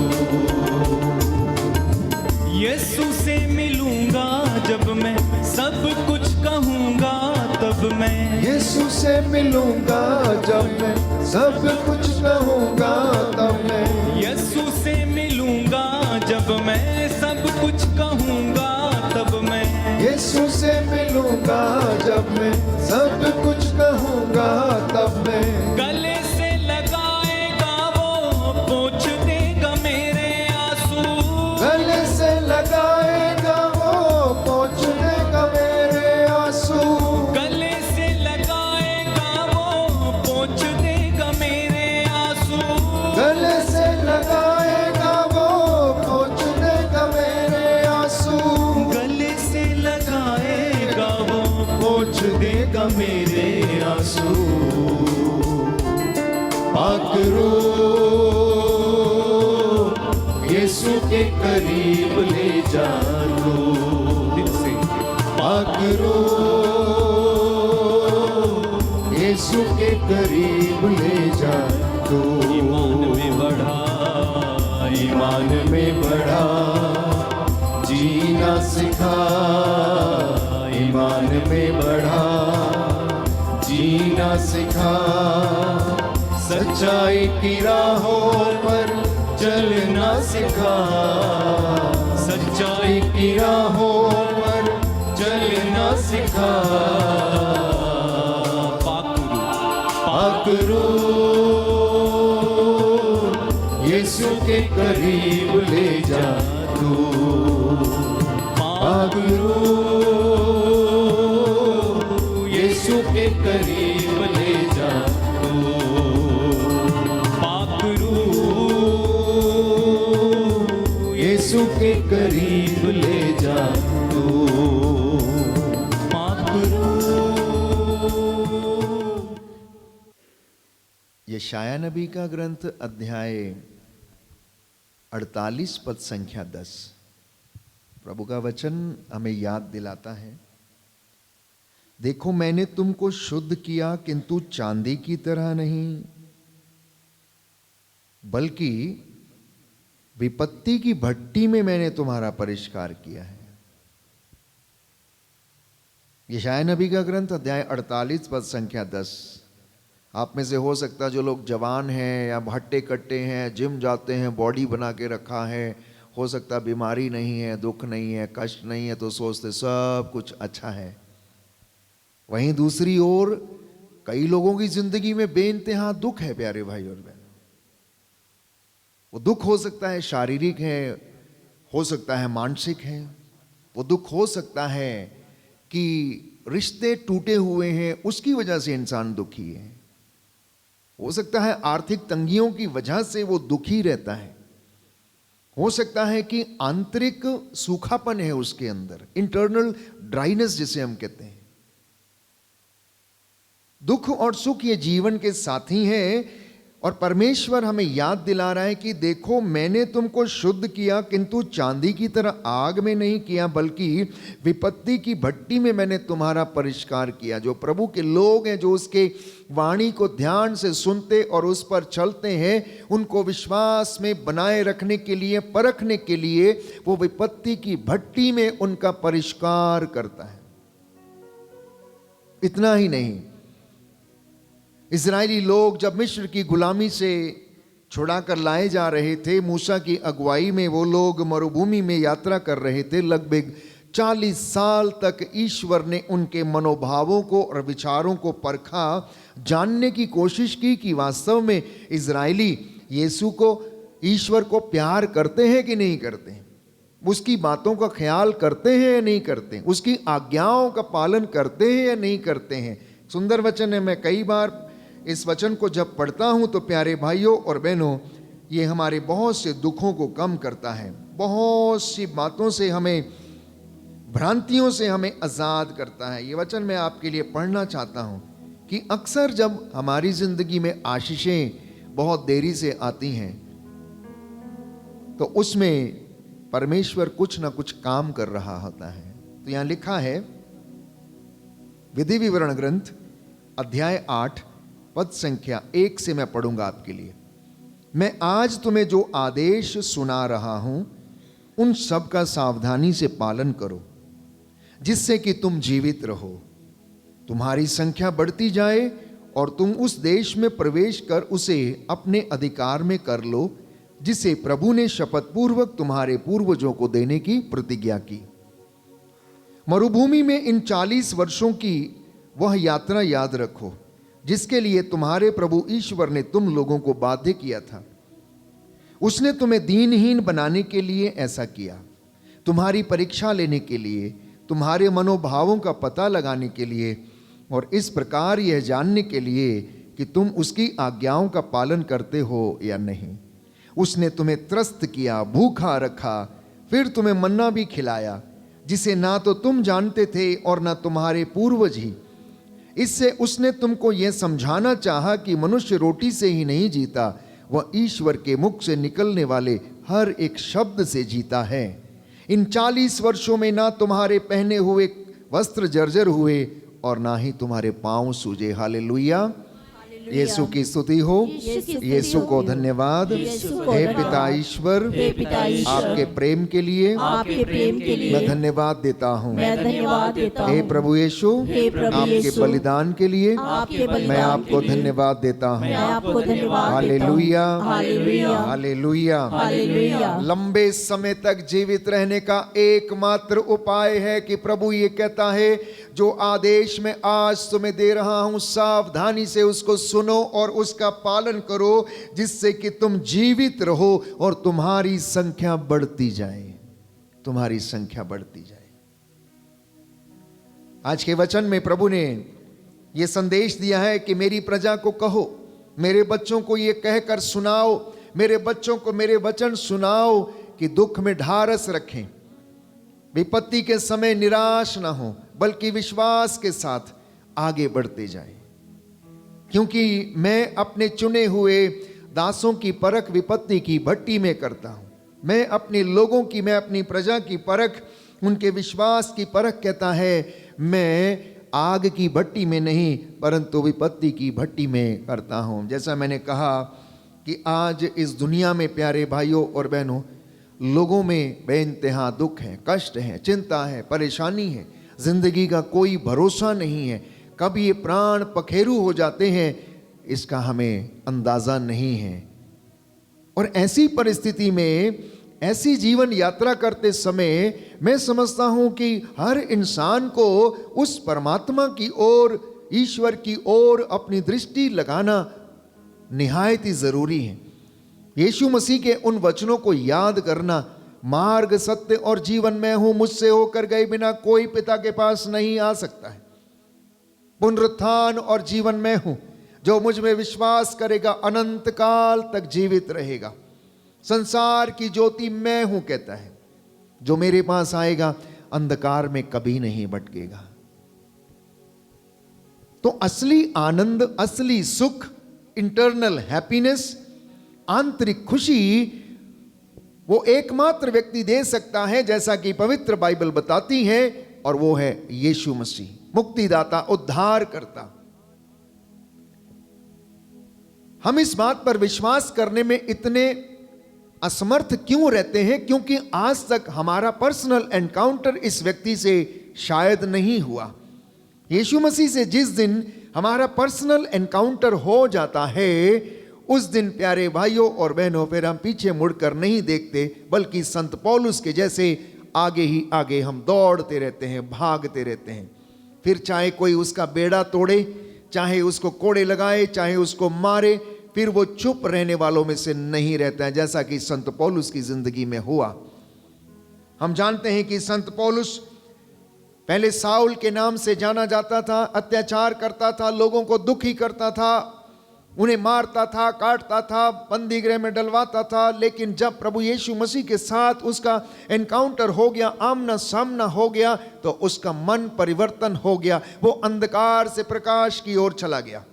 Speaker 2: यीशु से मिलूंगा जब मैं, सब कुछ कहूंगा तब मैं।
Speaker 1: यीशु से मिलूंगा जब मैं, सब कुछ कहूंगा तब मैं।
Speaker 2: यीशु से मिलूंगा जब मैं, सब कुछ कहूंगा तब मैं।
Speaker 1: यीशु से मिलूंगा जब मैं, सब कुछ कहूंगा तब मैं।
Speaker 2: गले से लगाएगा वो, पोंछ देगा मेरे आंसू।
Speaker 1: गले से लगाएगा वो, पोंछ देगा मेरे आंसू।
Speaker 2: गले से लगाएगा वो, पोंछ देगा मेरे आंसू।
Speaker 1: गले से लगाएगा वो, पोंछ देगा मेरे आंसू।
Speaker 2: गले से लगाएगा वो,
Speaker 1: पोंछ देगा मेरे आंसू। पाक रूह यीशु के करीब ले जा तू। दिल से। पाक रूह यीशु के करीब ले जा तू।
Speaker 2: ईमान में बढ़ा,
Speaker 1: ईमान में बढ़ा, जीना सिखा, ईमान में बढ़ा, जीना सिखा। सच्चाई की राहों पर चलना सिखा, सच्चाई की राहों पर चलना सिखा। पाक रूह यीशु के करीब ले जा तू। पाक रूह यीशु के करीब ले जा तू।
Speaker 2: पाक रूह
Speaker 1: यीशु के करीब ले जा तू।
Speaker 2: पाक रूह।
Speaker 1: यशाया नबी का ग्रंथ अध्याय 48 पद संख्या 10। प्रभु का वचन हमें याद दिलाता है, देखो मैंने तुमको शुद्ध किया किंतु चांदी की तरह नहीं, बल्कि विपत्ति की भट्टी में मैंने तुम्हारा परिष्कार किया है। यशाया नबी का ग्रंथ अध्याय 48 पद संख्या 10। आप में से हो सकता है जो लोग जवान हैं या हट्टे कट्टे हैं, जिम जाते हैं, बॉडी बना के रखा है, हो सकता बीमारी नहीं है, दुख नहीं है, कष्ट नहीं है, तो सोचते सब कुछ अच्छा है। वहीं दूसरी ओर कई लोगों की जिंदगी में बेइंतहा दुख है प्यारे भाई और बहन। वो दुख हो सकता है शारीरिक है, हो सकता है मानसिक है, वो दुख हो सकता है कि रिश्ते टूटे हुए हैं, उसकी वजह से इंसान दुखी है। हो सकता है आर्थिक तंगियों की वजह से वो दुखी रहता है। हो सकता है कि आंतरिक सूखापन है उसके अंदर, इंटरनल ड्राइनेस जिसे हम कहते हैं। दुख और सुख ये जीवन के साथी हैं, और परमेश्वर हमें याद दिला रहा है कि देखो मैंने तुमको शुद्ध किया, किंतु चांदी की तरह आग में नहीं किया, बल्कि विपत्ति की भट्टी में मैंने तुम्हारा परिष्कार किया। जो प्रभु के लोग हैं, जो उसके वाणी को ध्यान से सुनते और उस पर चलते हैं, उनको विश्वास में बनाए रखने के लिए, परखने के लिए वो विपत्ति की भट्टी में उनका परिष्कार करता है। इतना ही नहीं, इजरायली लोग जब मिस्र की गुलामी से छुड़ाकर लाए जा रहे थे, मूसा की अगुवाई में वो लोग मरुभूमि में यात्रा कर रहे थे। लगभग 40 साल तक ईश्वर ने उनके मनोभावों को और विचारों को परखा, जानने की कोशिश की कि वास्तव में इजरायली यीशु को, ईश्वर को प्यार करते हैं कि नहीं करते हैं, उसकी बातों का ख्याल करते हैं या नहीं करते हैं, उसकी आज्ञाओं का पालन करते हैं या नहीं करते हैं। सुंदर वचन है। मैं कई बार इस वचन को जब पढ़ता हूं तो प्यारे भाइयों और बहनों, ये हमारे बहुत से दुखों को कम करता है, बहुत सी बातों से हमें, भ्रांतियों से हमें आज़ाद करता है। ये वचन मैं आपके लिए पढ़ना चाहता हूं कि अक्सर जब हमारी जिंदगी में आशीषें बहुत देरी से आती हैं, तो उसमें परमेश्वर कुछ ना कुछ काम कर रहा होता है। तो यहां लिखा है, विधि विवरण ग्रंथ अध्याय 8 पद संख्या 1 से मैं पढ़ूंगा आपके लिए। मैं आज तुम्हें जो आदेश सुना रहा हूं, उन सब का सावधानी से पालन करो, जिससे कि तुम जीवित रहो, तुम्हारी संख्या बढ़ती जाए और तुम उस देश में प्रवेश कर उसे अपने अधिकार में कर लो, जिसे प्रभु ने शपथ पूर्वक तुम्हारे पूर्वजों को देने की प्रतिज्ञा की। मरुभूमि में इन 40 वर्षों की वह यात्रा याद रखो, जिसके लिए तुम्हारे प्रभु ईश्वर ने तुम लोगों को बाध्य किया था। उसने तुम्हें दीनहीन बनाने के लिए ऐसा किया, तुम्हारी परीक्षा लेने के लिए, तुम्हारे मनोभावों का पता लगाने के लिए, और इस प्रकार यह जानने के लिए कि तुम उसकी आज्ञाओं का पालन करते हो या नहीं। उसने तुम्हें त्रस्त किया, भूखा रखा, फिर तुम्हें मन्ना भी खिलाया, जिसे ना तो तुम जानते थे और ना तुम्हारे पूर्वज ही। इससे उसने तुमको यह समझाना चाहा कि मनुष्य रोटी से ही नहीं जीता, वह ईश्वर के मुख से निकलने वाले हर एक शब्द से जीता है। इन 40 वर्षों में ना तुम्हारे पहने हुए वस्त्र जर्जर हुए और ना ही तुम्हारे पांव सूजे। हालेलुया, यीशु की स्तुति हो, यीशु को धन्यवाद। हे पिता ईश्वर, आपके प्रेम के लिए मैं धन्यवाद देता हूँ। हे प्रभु यीशु, आपके बलिदान के लिए मैं आपको धन्यवाद देता हूँ। Hallelujah, hallelujah. लंबे समय तक जीवित रहने का एकमात्र उपाय है कि प्रभु ये कहता है, जो आदेश मैं आज तुम्हें दे रहा हूं, सावधानी से उसको सुनो और उसका पालन करो, जिससे कि तुम जीवित रहो और तुम्हारी संख्या बढ़ती जाए, तुम्हारी संख्या बढ़ती जाए। आज के वचन में प्रभु ने यह संदेश दिया है कि मेरी प्रजा को कहो, मेरे बच्चों को यह कहकर सुनाओ, मेरे बच्चों को मेरे वचन सुनाओ कि दुख में ढारस रखें, विपत्ति के समय निराश ना हो, बल्कि विश्वास के साथ आगे बढ़ते जाएं। क्योंकि मैं अपने चुने हुए दासों की परख विपत्ति की भट्टी में करता हूं। मैं अपने लोगों की, मैं अपनी प्रजा की परख, उनके विश्वास की परख कहता है, मैं आग की भट्टी में नहीं परंतु विपत्ति की भट्टी में करता हूं। जैसा मैंने कहा कि आज इस दुनिया में प्यारे भाइयों और बहनों, लोगों में बेइंतहा दुख है, कष्ट है, चिंता है, परेशानी है, जिंदगी का कोई भरोसा नहीं है, कब ये प्राण पखेरु हो जाते हैं इसका हमें अंदाजा नहीं है। और ऐसी परिस्थिति में, ऐसी जीवन यात्रा करते समय मैं समझता हूं कि हर इंसान को उस परमात्मा की ओर, ईश्वर की ओर अपनी दृष्टि लगाना निहायत ही जरूरी है। यीशु मसीह के उन वचनों को याद करना, मार्ग, सत्य और जीवन मैं हूं, मुझसे होकर गए बिना कोई पिता के पास नहीं आ सकता है। पुनरुत्थान और जीवन मैं हूं, जो मुझ में विश्वास करेगा अनंत काल तक जीवित रहेगा। संसार की ज्योति मैं हूं कहता है, जो मेरे पास आएगा अंधकार में कभी नहीं भटकेगा। तो असली आनंद, असली सुख, इंटरनल हैप्पीनेस, आंतरिक खुशी वो एकमात्र व्यक्ति दे सकता है, जैसा कि पवित्र बाइबल बताती है, और वो है यीशु मसीह, मुक्तिदाता, उद्धार करता। हम इस बात पर विश्वास करने में इतने असमर्थ क्यों रहते हैं? क्योंकि आज तक हमारा पर्सनल एनकाउंटर इस व्यक्ति से शायद नहीं हुआ। यीशु मसीह से जिस दिन हमारा पर्सनल एनकाउंटर हो जाता है, उस दिन प्यारे भाइयों और बहनों फिर हम पीछे मुड़कर नहीं देखते, बल्कि संत पौलुस के जैसे आगे ही आगे हम दौड़ते रहते हैं, भागते रहते हैं। फिर चाहे कोई उसका बेड़ा तोड़े, चाहे उसको कोड़े लगाए, चाहे उसको मारे, फिर वो चुप रहने वालों में से नहीं रहता है, जैसा कि संत पौलुस की जिंदगी में हुआ। हम जानते हैं कि संत पौलुस पहले साउल के नाम से जाना जाता था, अत्याचार करता था, लोगों को दुखी करता था, उन्हें मारता था, काटता था, बंदी गृह में डलवाता था। लेकिन जब प्रभु यीशु मसीह के साथ उसका एनकाउंटर हो गया, आमना सामना हो गया, तो उसका मन परिवर्तन हो गया। वो अंधकार से प्रकाश की ओर चला गया।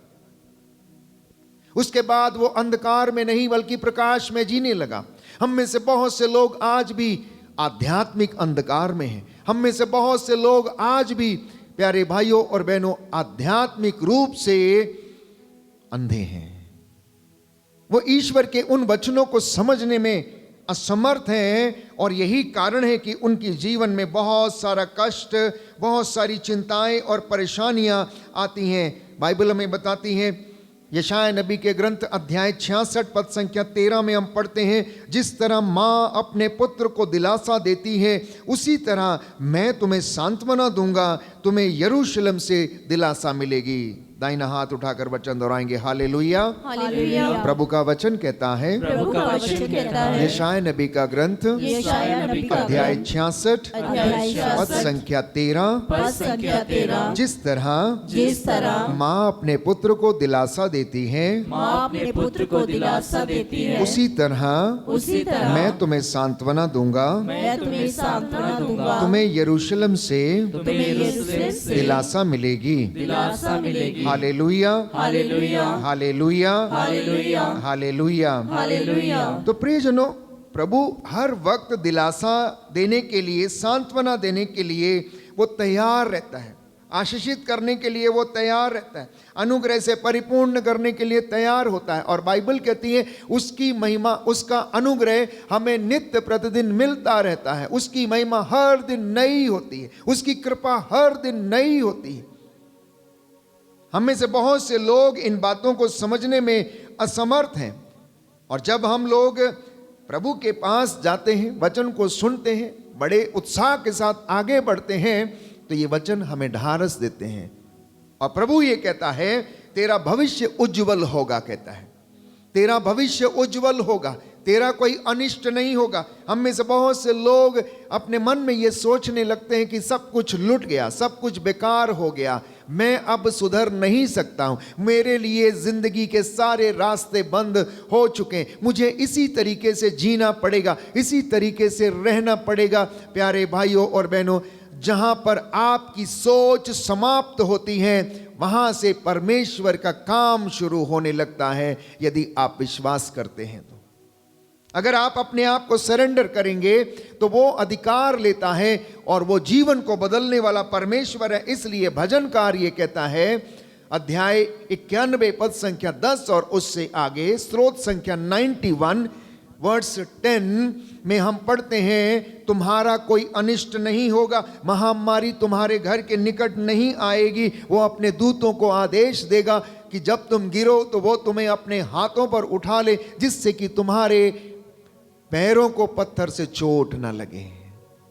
Speaker 1: उसके बाद वो अंधकार में नहीं बल्कि प्रकाश में जीने लगा। हम में से बहुत से लोग आज भी आध्यात्मिक अंधकार में हैं। हम में से बहुत से लोग आज भी प्यारे भाइयों और बहनों आध्यात्मिक रूप से अंधे हैं। वो ईश्वर के उन वचनों को समझने में असमर्थ हैं, और यही कारण है कि उनके जीवन में बहुत सारा कष्ट, बहुत सारी चिंताएं और परेशानियां आती हैं। बाइबल हमें बताती है, यशायाह नबी के ग्रंथ अध्याय 66 पद संख्या 13 में हम पढ़ते हैं, जिस तरह माँ अपने पुत्र को दिलासा देती है, उसी तरह मैं तुम्हें सांत्वना दूंगा, तुम्हें यरूशलेम से दिलासा मिलेगी। दाहिना हाथ उठाकर वचन दोहराएंगे, हालेलुया।
Speaker 3: हालेलुया।
Speaker 1: प्रभु का वचन कहता है,
Speaker 3: प्रभु का वचन कहता है,
Speaker 1: यशायाह नबी का ग्रंथ
Speaker 3: यशायाह नबी का
Speaker 1: अध्याय
Speaker 3: ग्रंथ
Speaker 1: 66
Speaker 3: अध्याय
Speaker 1: पद
Speaker 3: 66
Speaker 1: संख्या 13,
Speaker 3: पद संख्या 13,
Speaker 1: जिस तरह
Speaker 3: माँ
Speaker 1: अपने पुत्र को दिलासा देती है,
Speaker 3: माँ अपने पुत्र को दिलासा देती है,
Speaker 1: उसी तरह मैं तुम्हें सांत्वना दूंगा,
Speaker 3: मैं तुम्हें सांत्वना दूंगा,
Speaker 1: तुम्हें यरूशलेम से
Speaker 3: तुम्हें यरूशलेम से
Speaker 1: दिलासा मिलेगी।
Speaker 3: दिलासा मिलेगी।
Speaker 1: Hallelujah,
Speaker 3: hallelujah,
Speaker 1: hallelujah,
Speaker 3: hallelujah,
Speaker 1: hallelujah.
Speaker 3: Hallelujah.
Speaker 1: तो प्रियजनों, प्रभु हर वक्त दिलासा देने के लिए, सांत्वना देने के लिए वो तैयार रहता है, आशीषित करने के लिए वो तैयार रहता है, अनुग्रह से परिपूर्ण करने के लिए तैयार होता है। और बाइबल कहती है उसकी महिमा, उसका अनुग्रह हमें नित्य प्रतिदिन मिलता रहता है। उसकी महिमा हर दिन नई होती है, उसकी कृपा हर दिन नई होती है। हम में से बहुत से लोग इन बातों को समझने में असमर्थ हैं, और जब हम लोग प्रभु के पास जाते हैं, वचन को सुनते हैं, बड़े उत्साह के साथ आगे बढ़ते हैं, तो ये वचन हमें ढारस देते हैं। और प्रभु ये कहता है तेरा भविष्य उज्जवल होगा, कहता है तेरा भविष्य उज्जवल होगा, तेरा कोई अनिष्ट नहीं होगा। हम में से बहुत से लोग अपने मन में ये सोचने लगते हैं कि सब कुछ लुट गया, सब कुछ बेकार हो गया, मैं अब सुधर नहीं सकता हूं, मेरे लिए जिंदगी के सारे रास्ते बंद हो चुके, मुझे इसी तरीके से जीना पड़ेगा, इसी तरीके से रहना पड़ेगा। प्यारे भाइयों और बहनों, जहां पर आपकी सोच समाप्त होती है, वहां से परमेश्वर का काम शुरू होने लगता है, यदि आप विश्वास करते हैं तो। अगर आप अपने आप को सरेंडर करेंगे तो वो अधिकार लेता है, और वो जीवन को बदलने वाला परमेश्वर है। इसलिए भजनकार ये कहता है, अध्याय 91 पद संख्या 10 और उससे आगे, स्रोत संख्या 91 वर्स 10 में हम पढ़ते हैं, तुम्हारा कोई अनिष्ट नहीं होगा, महामारी तुम्हारे घर के निकट नहीं आएगी, वो अपने दूतों को आदेश देगा कि जब तुम गिरो तो वो तुम्हें अपने हाथों पर उठा ले, जिससे कि तुम्हारे पैरों को पत्थर से चोट न लगे।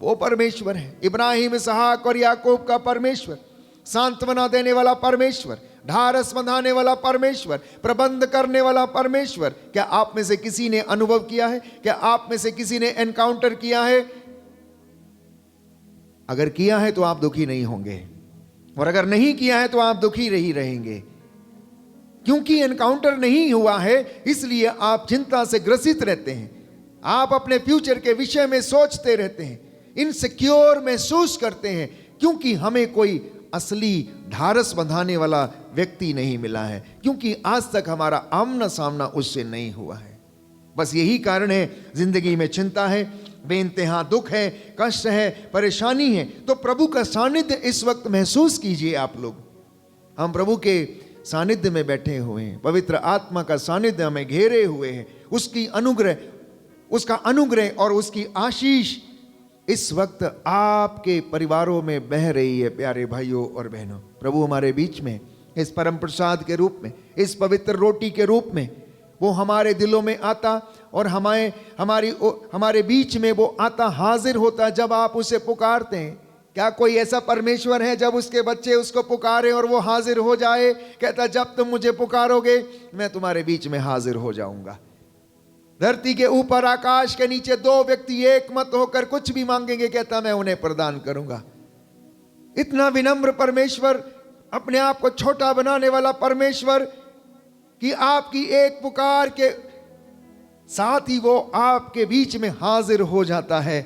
Speaker 1: वो परमेश्वर है, इब्राहिम, इसहाक और याकूब का परमेश्वर, सांत्वना देने वाला परमेश्वर, ढारस बंधाने वाला परमेश्वर, प्रबंध करने वाला परमेश्वर। क्या आप में से किसी ने अनुभव किया है? क्या आप में से किसी ने एनकाउंटर किया है? अगर किया है तो आप दुखी नहीं होंगे, और अगर नहीं किया है तो आप दुखी ही रहेंगे, क्योंकि एनकाउंटर नहीं हुआ है इसलिए आप चिंता से ग्रसित रहते हैं। आप अपने फ्यूचर के विषय में सोचते रहते हैं, इनसिक्योर महसूस करते हैं, क्योंकि हमें कोई असली ढारस बंधाने वाला व्यक्ति नहीं मिला है, क्योंकि आज तक हमारा आमना सामना उससे नहीं हुआ है। बस यही कारण है, जिंदगी में चिंता है, बेइंतहा दुख है, कष्ट है, परेशानी है। तो प्रभु का सानिध्य इस वक्त महसूस कीजिए आप लोग। हम प्रभु के सानिध्य में बैठे हुए हैं, पवित्र आत्मा का सानिध्य हमें घेरे हुए है। उसका अनुग्रह और उसकी आशीष इस वक्त आपके परिवारों में बह रही है। प्यारे भाइयों और बहनों, प्रभु हमारे बीच में इस परम प्रसाद के रूप में, इस पवित्र रोटी के रूप में वो हमारे दिलों में आता और हमारे बीच में वो आता, हाजिर होता जब आप उसे पुकारते हैं। क्या कोई ऐसा परमेश्वर है जब उसके बच्चे उसको पुकारे और वो हाजिर हो जाए? कहता जब तुम मुझे पुकारोगे मैं तुम्हारे बीच में हाजिर हो जाऊंगा। धरती के ऊपर आकाश के नीचे दो व्यक्ति एक मत होकर कुछ भी मांगेंगे, कहता मैं उन्हें प्रदान करूंगा। इतना विनम्र परमेश्वर, अपने आप को छोटा बनाने वाला परमेश्वर कि आपकी एक पुकार के साथ ही वो आपके बीच में हाजिर हो जाता है।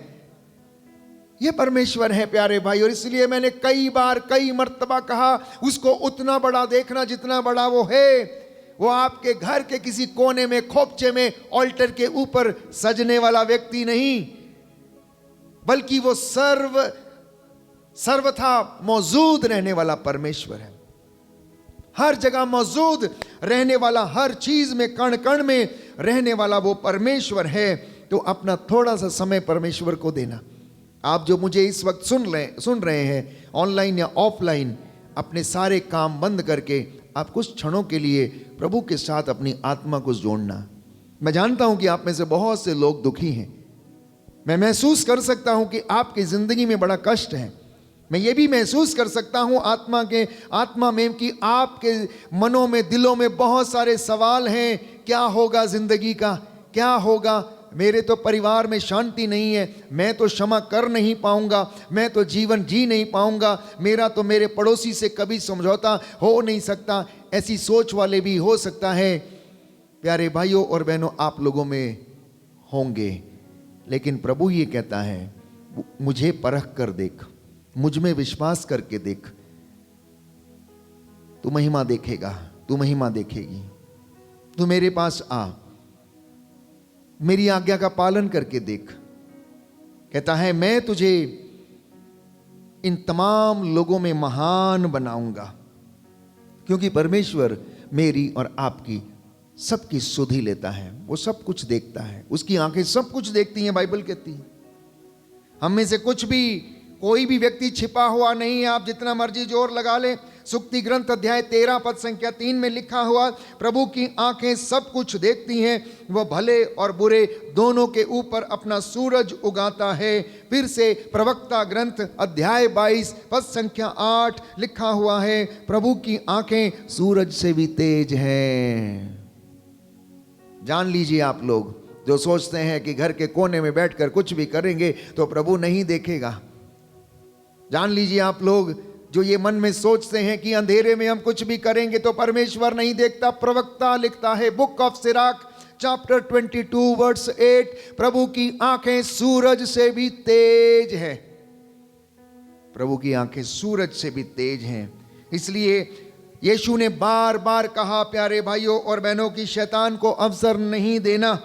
Speaker 1: ये परमेश्वर है प्यारे भाई। और इसलिए मैंने कई बार कई मर्तबा कहा, उसको उतना बड़ा देखना जितना बड़ा वो है। वो आपके घर के किसी कोने में, खोपचे में, ऑल्टर के ऊपर सजने वाला व्यक्ति नहीं, बल्कि वो सर्वथा मौजूद रहने वाला परमेश्वर है। हर जगह मौजूद रहने वाला, हर चीज में, कण कण में रहने वाला वो परमेश्वर है। तो अपना थोड़ा सा समय परमेश्वर को देना। आप जो मुझे इस वक्त सुन रहे हैं, ऑनलाइन या ऑफलाइन, अपने सारे काम बंद करके आप कुछ क्षणों के लिए प्रभु के साथ अपनी आत्मा को जोड़ना। मैं जानता हूं कि आप में से बहुत से लोग दुखी हैं। मैं महसूस कर सकता हूं कि आपकी जिंदगी में बड़ा कष्ट है। मैं ये भी महसूस कर सकता हूं आत्मा में कि आपके मनों में, दिलों में बहुत सारे सवाल हैं। क्या होगा जिंदगी का? क्या होगा? मेरे तो परिवार में शांति नहीं है, मैं तो क्षमा कर नहीं पाऊंगा, मैं तो जीवन जी नहीं पाऊंगा, मेरा तो मेरे पड़ोसी से कभी समझौता हो नहीं सकता। ऐसी सोच वाले भी हो सकता है प्यारे भाइयों और बहनों, आप लोगों में होंगे। लेकिन प्रभु ये कहता है, मुझे परख कर देख, मुझ में विश्वास करके देख, तू महिमा देखेगा, तू महिमा देखेगी। तू मेरे पास आ, मेरी आज्ञा का पालन करके देख। कहता है मैं तुझे इन तमाम लोगों में महान बनाऊंगा, क्योंकि परमेश्वर मेरी और आपकी सबकी सुधि लेता है। वो सब कुछ देखता है, उसकी आंखें सब कुछ देखती हैं, बाइबल कहती है। हम में से कुछ भी, कोई भी व्यक्ति छिपा हुआ नहीं है। आप जितना मर्जी जोर लगा ले, सुक्ति ग्रंथ अध्याय 13 पद संख्या 3 में लिखा हुआ, प्रभु की आंखें सब कुछ देखती हैं, वह भले और बुरे दोनों के ऊपर अपना सूरज उगाता है। फिर से प्रवक्ता ग्रंथ अध्याय 22 पद संख्या 8 लिखा हुआ है, प्रभु की आंखें सूरज से भी तेज हैं। जान लीजिए आप लोग जो सोचते हैं कि घर के कोने में बैठकर कुछ भी करेंगे तो प्रभु नहीं देखेगा। जान लीजिए आप लोग जो ये मन में सोचते हैं कि अंधेरे में हम कुछ भी करेंगे तो परमेश्वर नहीं देखता। प्रवक्ता लिखता है, book of Sirach chapter 22 verse 8, प्रभु की आंखें सूरज से भी तेज है। प्रभु की आंखें सूरज से भी तेज हैं। इसलिए यीशु ने बार बार कहा प्यारे भाइयों और बहनों की शैतान को अवसर नहीं देना।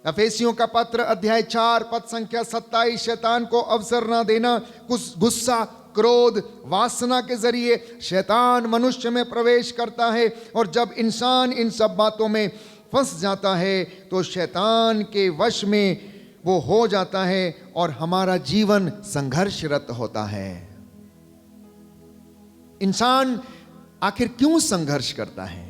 Speaker 1: अफेसियों का पत्र अध्याय 4 पद संख्या 27, शैतान को अवसर ना देना। कुछ गुस्सा, क्रोध, वासना के जरिए शैतान मनुष्य में प्रवेश करता है, और जब इंसान इन सब बातों में फंस जाता है तो शैतान के वश में वो हो जाता है और हमारा जीवन संघर्षरत होता है। इंसान आखिर क्यों संघर्ष करता है?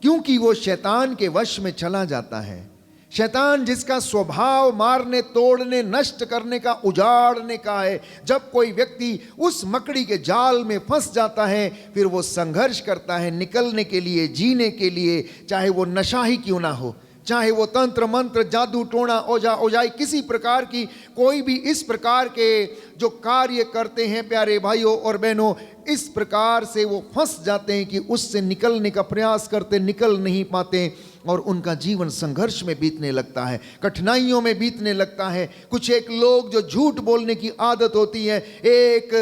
Speaker 1: क्योंकि वो शैतान के वश में चला जाता है। शैतान जिसका स्वभाव मारने, तोड़ने, नष्ट करने का, उजाड़ने का है, जब कोई व्यक्ति उस मकड़ी के जाल में फंस जाता है फिर वो संघर्ष करता है निकलने के लिए, जीने के लिए, चाहे वो नशा ही क्यों ना हो, चाहे वो तंत्र मंत्र, जादू टोना, ओझा ओझाई, किसी प्रकार की कोई भी इस प्रकार के जो कार्य करते हैं प्यारे भाइयों और बहनों, इस प्रकार से वो फंस जाते हैं कि उससे निकलने का प्रयास करते निकल नहीं पाते और उनका जीवन संघर्ष में बीतने लगता है, कठिनाइयों में बीतने लगता है। कुछ एक लोग जो झूठ बोलने की आदत होती है, एक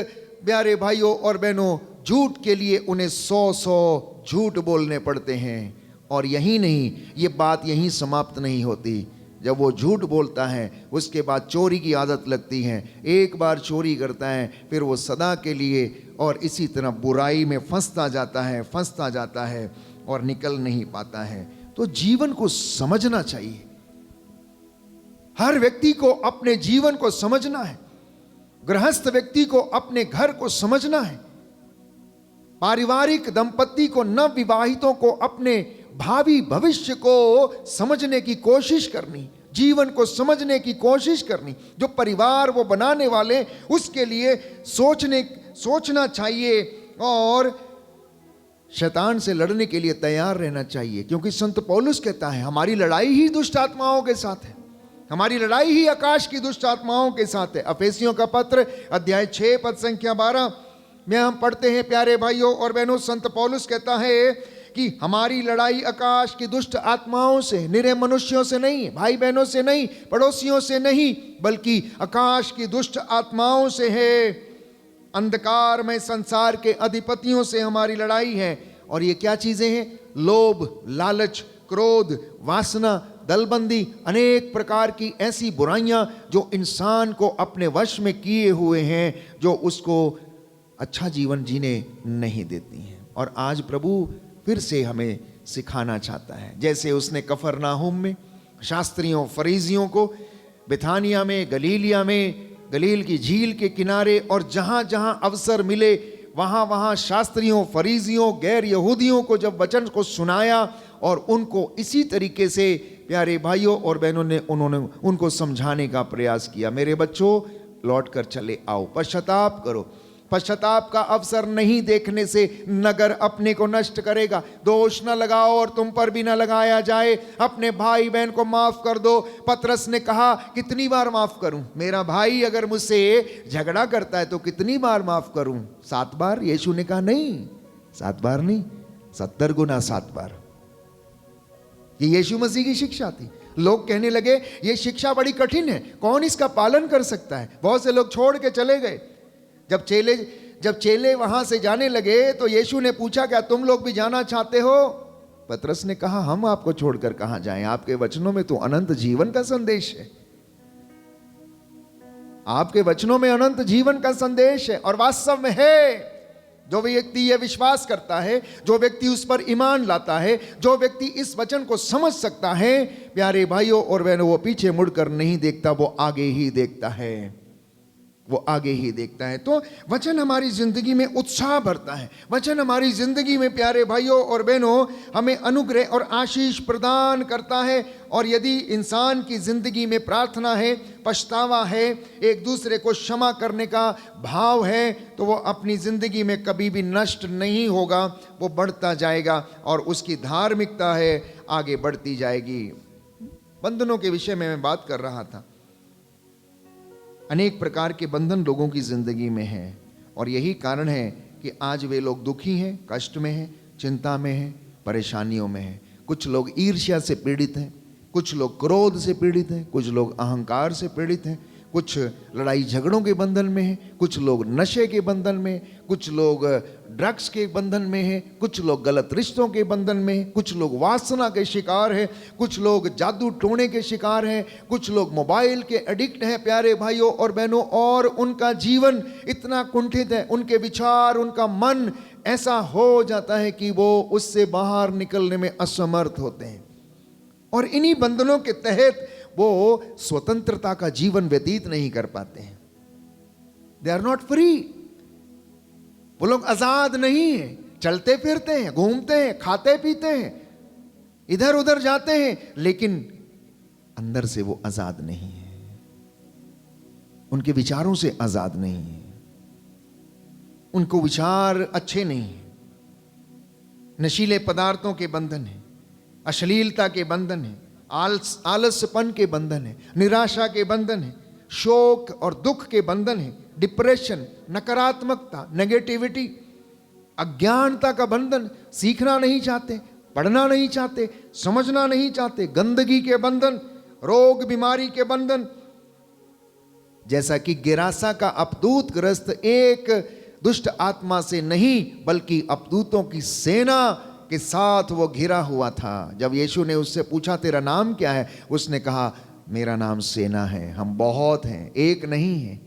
Speaker 1: प्यारे भाइयों और बहनों, झूठ के लिए उन्हें 100 झूठ बोलने पड़ते हैं। और यही नहीं, ये बात यहीं समाप्त नहीं होती। जब वो झूठ बोलता है उसके बाद चोरी की आदत लगती है। एक बार चोरी करता है फिर वो सदा के लिए और इसी तरह बुराई में फंसता जाता है और निकल नहीं पाता है। तो जीवन को समझना चाहिए, हर व्यक्ति को अपने जीवन को समझना है, गृहस्थ व्यक्ति को अपने घर को समझना है, पारिवारिक दंपति को, नव विवाहितों को अपने भावी भविष्य को समझने की कोशिश करनी, जीवन को समझने की कोशिश करनी। जो परिवार वो बनाने वाले उसके लिए सोचना चाहिए और शैतान से लड़ने के लिए तैयार रहना चाहिए। क्योंकि संत पौलुस कहता है हमारी लड़ाई ही दुष्ट आत्माओं के साथ है, हमारी लड़ाई ही आकाश की दुष्ट आत्माओं के साथ है। अफेसियों का पत्र अध्याय 6 पद संख्या 12 में हम पढ़ते हैं प्यारे भाइयों और बहनों, संत पौलुस कहता है कि हमारी लड़ाई आकाश की दुष्ट आत्माओं से, निरे मनुष्यों से नहीं, भाई बहनों से नहीं, पड़ोसियों से नहीं, बल्कि आकाश की दुष्ट आत्माओं से है। अंधकार में संसार के अधिपतियों से हमारी लड़ाई है। और ये क्या चीजें हैं? लोभ, लालच, क्रोध, वासना, दलबंदी, अनेक प्रकार की ऐसी बुराइयां जो इंसान को अपने वश में किए हुए हैं, जो उसको अच्छा जीवन जीने नहीं देती हैं। और आज प्रभु फिर से हमें सिखाना चाहता है, जैसे उसने कफरनाहुम में शास्त्रियों फरीजियों को, बेथानिया में, गलीलिया में, गलील की झील के किनारे और जहां जहां अवसर मिले वहां वहां शास्त्रियों, फरीजियों, गैर यहूदियों को जब वचन को सुनाया और उनको इसी तरीके से प्यारे भाइयों और बहनों ने उन्होंने उनको समझाने का प्रयास किया। मेरे बच्चों, लौट कर चले आओ, पश्चाताप करो। पश्चाताप का अवसर नहीं देखने से नगर अपने को नष्ट करेगा। दोष न लगाओ और तुम पर भी न लगाया जाए, अपने भाई बहन को माफ कर दो। पतरस ने कहा कितनी बार माफ करूं? मेरा भाई अगर मुझसे झगड़ा करता है तो कितनी बार माफ करूं? 7 बार? यीशु ने कहा नहीं, 7 बार नहीं, 70 गुना 7 बार। ये यीशु मसीह की शिक्षा थी। लोग कहने लगे ये शिक्षा बड़ी कठिन है, कौन इसका पालन कर सकता है? बहुत से लोग छोड़ के चले गए। जब चेले वहां से जाने लगे तो यीशु ने पूछा क्या तुम लोग भी जाना चाहते हो? पतरस ने कहा हम आपको छोड़कर कहां जाएं, आपके वचनों में तो अनंत जीवन का संदेश है, आपके वचनों में अनंत जीवन का संदेश है। और वास्तव में है। जो व्यक्ति यह विश्वास करता है, जो व्यक्ति उस पर ईमान लाता है, जो व्यक्ति इस वचन को समझ सकता है, प्यारे भाइयों और बहनों, वो पीछे मुड़कर नहीं देखता, वो आगे ही देखता है, वो आगे ही देखता है। तो वचन हमारी जिंदगी में उत्साह भरता है। वचन हमारी जिंदगी में प्यारे भाइयों और बहनों हमें अनुग्रह और आशीष प्रदान करता है। और यदि इंसान की जिंदगी में प्रार्थना है, पछतावा है, एक दूसरे को क्षमा करने का भाव है, तो वो अपनी जिंदगी में कभी भी नष्ट नहीं होगा, वो बढ़ता जाएगा और उसकी धार्मिकता है आगे बढ़ती जाएगी। बंधनों के विषय में मैं बात कर रहा था। अनेक प्रकार के बंधन लोगों की जिंदगी में हैं और यही कारण है कि आज वे लोग दुखी हैं, कष्ट में हैं, चिंता में हैं, परेशानियों में हैं। कुछ लोग ईर्ष्या से पीड़ित हैं, कुछ लोग क्रोध से पीड़ित हैं, कुछ लोग अहंकार से पीड़ित हैं, कुछ लड़ाई झगड़ों के बंधन में हैं, कुछ लोग नशे के बंधन में, कुछ लोग ड्रग्स के बंधन में हैं, कुछ लोग गलत रिश्तों के बंधन में हैं, कुछ लोग वासना के शिकार हैं, कुछ लोग जादू टोने के शिकार हैं, कुछ लोग मोबाइल के एडिक्ट हैं प्यारे भाइयों और बहनों। और उनका जीवन इतना कुंठित है, उनके विचार, उनका मन ऐसा हो जाता है कि वो उससे बाहर निकलने में असमर्थ होते हैं। और इन्हीं बंधनों के तहत वो स्वतंत्रता का जीवन व्यतीत नहीं कर पाते हैं। They are not free. वो लोग आजाद नहीं है, चलते फिरते हैं, घूमते हैं, खाते पीते हैं, इधर उधर जाते हैं, लेकिन अंदर से वो आजाद नहीं है, उनके विचारों से आजाद नहीं है, उनको विचार अच्छे नहीं है। नशीले पदार्थों के बंधन है, अश्लीलता के बंधन है, आलस्यपन के बंधन है, निराशा के बंधन है, शोक और दुख के बंधन है, डिप्रेशन, नकारात्मकता, नेगेटिविटी, अज्ञानता का बंधन, सीखना नहीं चाहते, पढ़ना नहीं चाहते, समझना नहीं चाहते, गंदगी के बंधन, रोग बीमारी के बंधन। जैसा कि गेरासा का अपदूतग्रस्त एक दुष्ट आत्मा से नहीं बल्कि अपदूतों की सेना के साथ वो घिरा हुआ था। जब यीशु ने उससे पूछा तेरा नाम क्या है, उसने कहा मेरा नाम सेना है, हम बहुत हैं, एक नहीं है।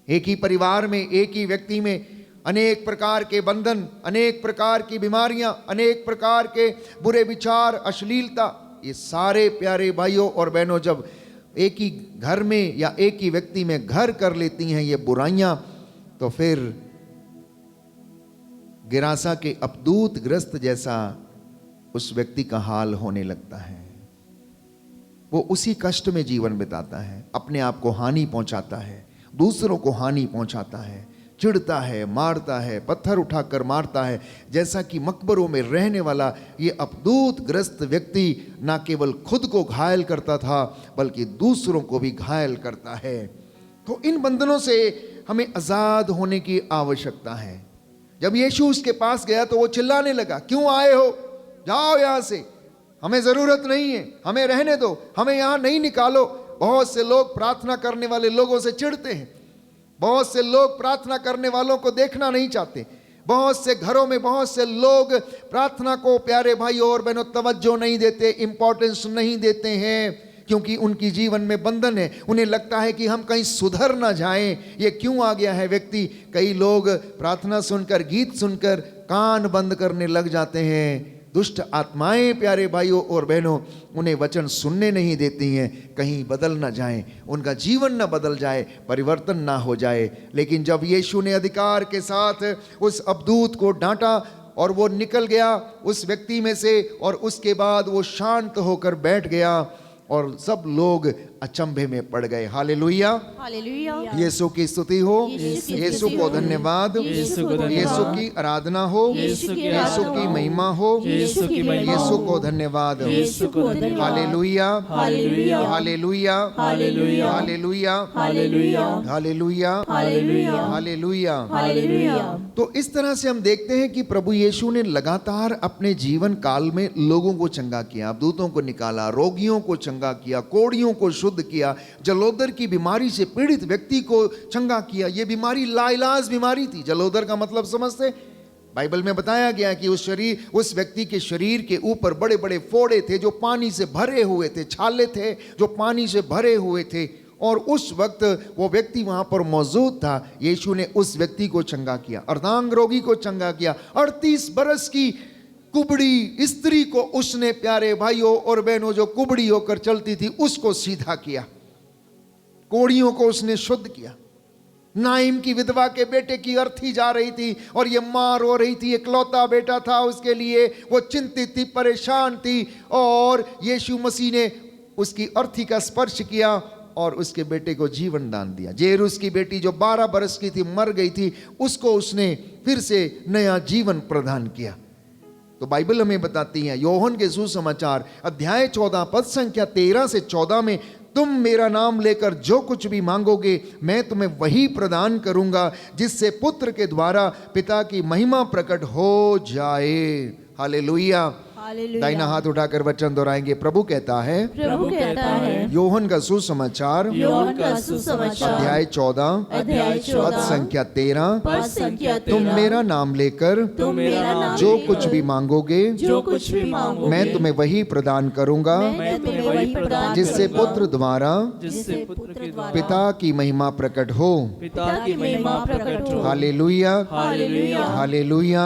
Speaker 1: एक ही परिवार में, एक ही व्यक्ति में अनेक प्रकार के बंधन, अनेक प्रकार की बीमारियां, अनेक प्रकार के बुरे विचार, अश्लीलता, ये सारे प्यारे भाइयों और बहनों जब एक ही घर में या एक ही व्यक्ति में घर कर लेती हैं ये बुराइयां, तो फिर गिरासा के अपदूतग्रस्त जैसा उस व्यक्ति का हाल होने लगता है। वो उसी कष्ट में जीवन बिताता है, अपने आप को हानि पहुंचाता है, दूसरों को हानि पहुंचाता है, चिढ़ता है, मारता है, पत्थर उठाकर मारता है। जैसा कि मकबरों में रहने वाला ये अपदूतग्रस्त व्यक्ति न केवल खुद को घायल करता था बल्कि दूसरों को भी घायल करता है। तो इन बंधनों से हमें आजाद होने की आवश्यकता है। जब यीशु उसके पास गया तो वो चिल्लाने लगा, क्यों आए हो, जाओ यहां से, हमें जरूरत नहीं है, हमें रहने दो, हमें यहां नहीं निकालो। बहुत से लोग प्रार्थना करने वाले लोगों से चिढ़ते हैं, बहुत से लोग प्रार्थना करने वालों को देखना नहीं चाहते, बहुत से घरों में बहुत से लोग प्रार्थना को प्यारे भाइयों और बहनों तवज्जो नहीं देते, इंपॉर्टेंस नहीं देते हैं, क्योंकि उनकी जीवन में बंधन है। उन्हें लगता है कि हम कहीं सुधर ना जाएं, ये क्यों आ गया है व्यक्ति। कई लोग प्रार्थना सुनकर, गीत सुनकर कान बंद करने लग जाते हैं। दुष्ट आत्माएं प्यारे भाइयों और बहनों उन्हें वचन सुनने नहीं देती हैं, कहीं बदल ना जाएं, उनका जीवन ना बदल जाए, परिवर्तन ना हो जाए। लेकिन जब यीशु ने अधिकार के साथ उस अबदूत को डांटा और वो निकल गया उस व्यक्ति में से, और उसके बाद वो शांत होकर बैठ गया और सब लोग अचंभे में पड़ गए। Hallelujah,
Speaker 3: hallelujah.
Speaker 1: यीशु की स्तुति हो, यीशु को धन्यवाद, यीशु की आराधना हो, यीशु की महिमा हो, यीशु को धन्यवाद। Hallelujah, hallelujah, hallelujah, hallelujah, hallelujah, hallelujah. तो इस तरह से हम देखते हैं कि प्रभु यीशु ने लगातार अपने जीवन काल में लोगों को चंगा किया, दूतों को निकाला, रोगियों को चंगा किया, कोढ़ियों को शुद्ध किया, जलोदर की बीमारी से पीड़ित व्यक्ति को चंगा किया। यह बीमारी लाइलाज बीमारी थी। जलोदर का मतलब समझते, बाइबल में बताया गया कि उस व्यक्ति के शरीर के ऊपर बड़े बड़े फोड़े थे जो पानी से भरे हुए थे, छाले थे जो पानी से भरे हुए थे, और उस वक्त वो व्यक्ति वहां पर मौजूद था। यीशु ने उस व्यक्ति को चंगा किया, अर्धांग रोगी को चंगा किया। 38 बरस की कुबड़ी स्त्री को उसने प्यारे भाइयों और बहनों जो कुबड़ी होकर चलती थी उसको सीधा किया, कोड़ियों को उसने शुद्ध किया। नाइम की विधवा के बेटे की अर्थी जा रही थी और ये मां रो रही थी, इकलौता बेटा था उसके लिए, वो चिंतित थी, परेशान थी, और यीशु मसीह ने उसकी अर्थी का स्पर्श किया और उसके बेटे को जीवन दान दिया। जेरुस की बेटी जो 12 बरस की थी, मर गई थी, उसको उसने फिर से नया जीवन प्रदान किया। तो बाइबल हमें बताती है, योहन के सुसमाचार अध्याय 14 पद संख्या 13 से 14 में, तुम मेरा नाम लेकर जो कुछ भी मांगोगे मैं तुम्हें वही प्रदान करूंगा, जिससे पुत्र के द्वारा पिता की महिमा प्रकट हो जाए। हालेलुया। दाहिना हाथ उठाकर वचन दोहराएंगे। प्रभु कहता है,
Speaker 3: प्रभु कहता है,
Speaker 1: योहन का सुसमाचार अध्याय 14 पद संख्या 13, तुम मेरा नाम लेकर जो कुछ भी मांगोगे मैं तुम्हें वही प्रदान करूंगा, जिससे पुत्र द्वारा पिता की महिमा प्रकट हो। Hallelujah, hallelujah, hallelujah,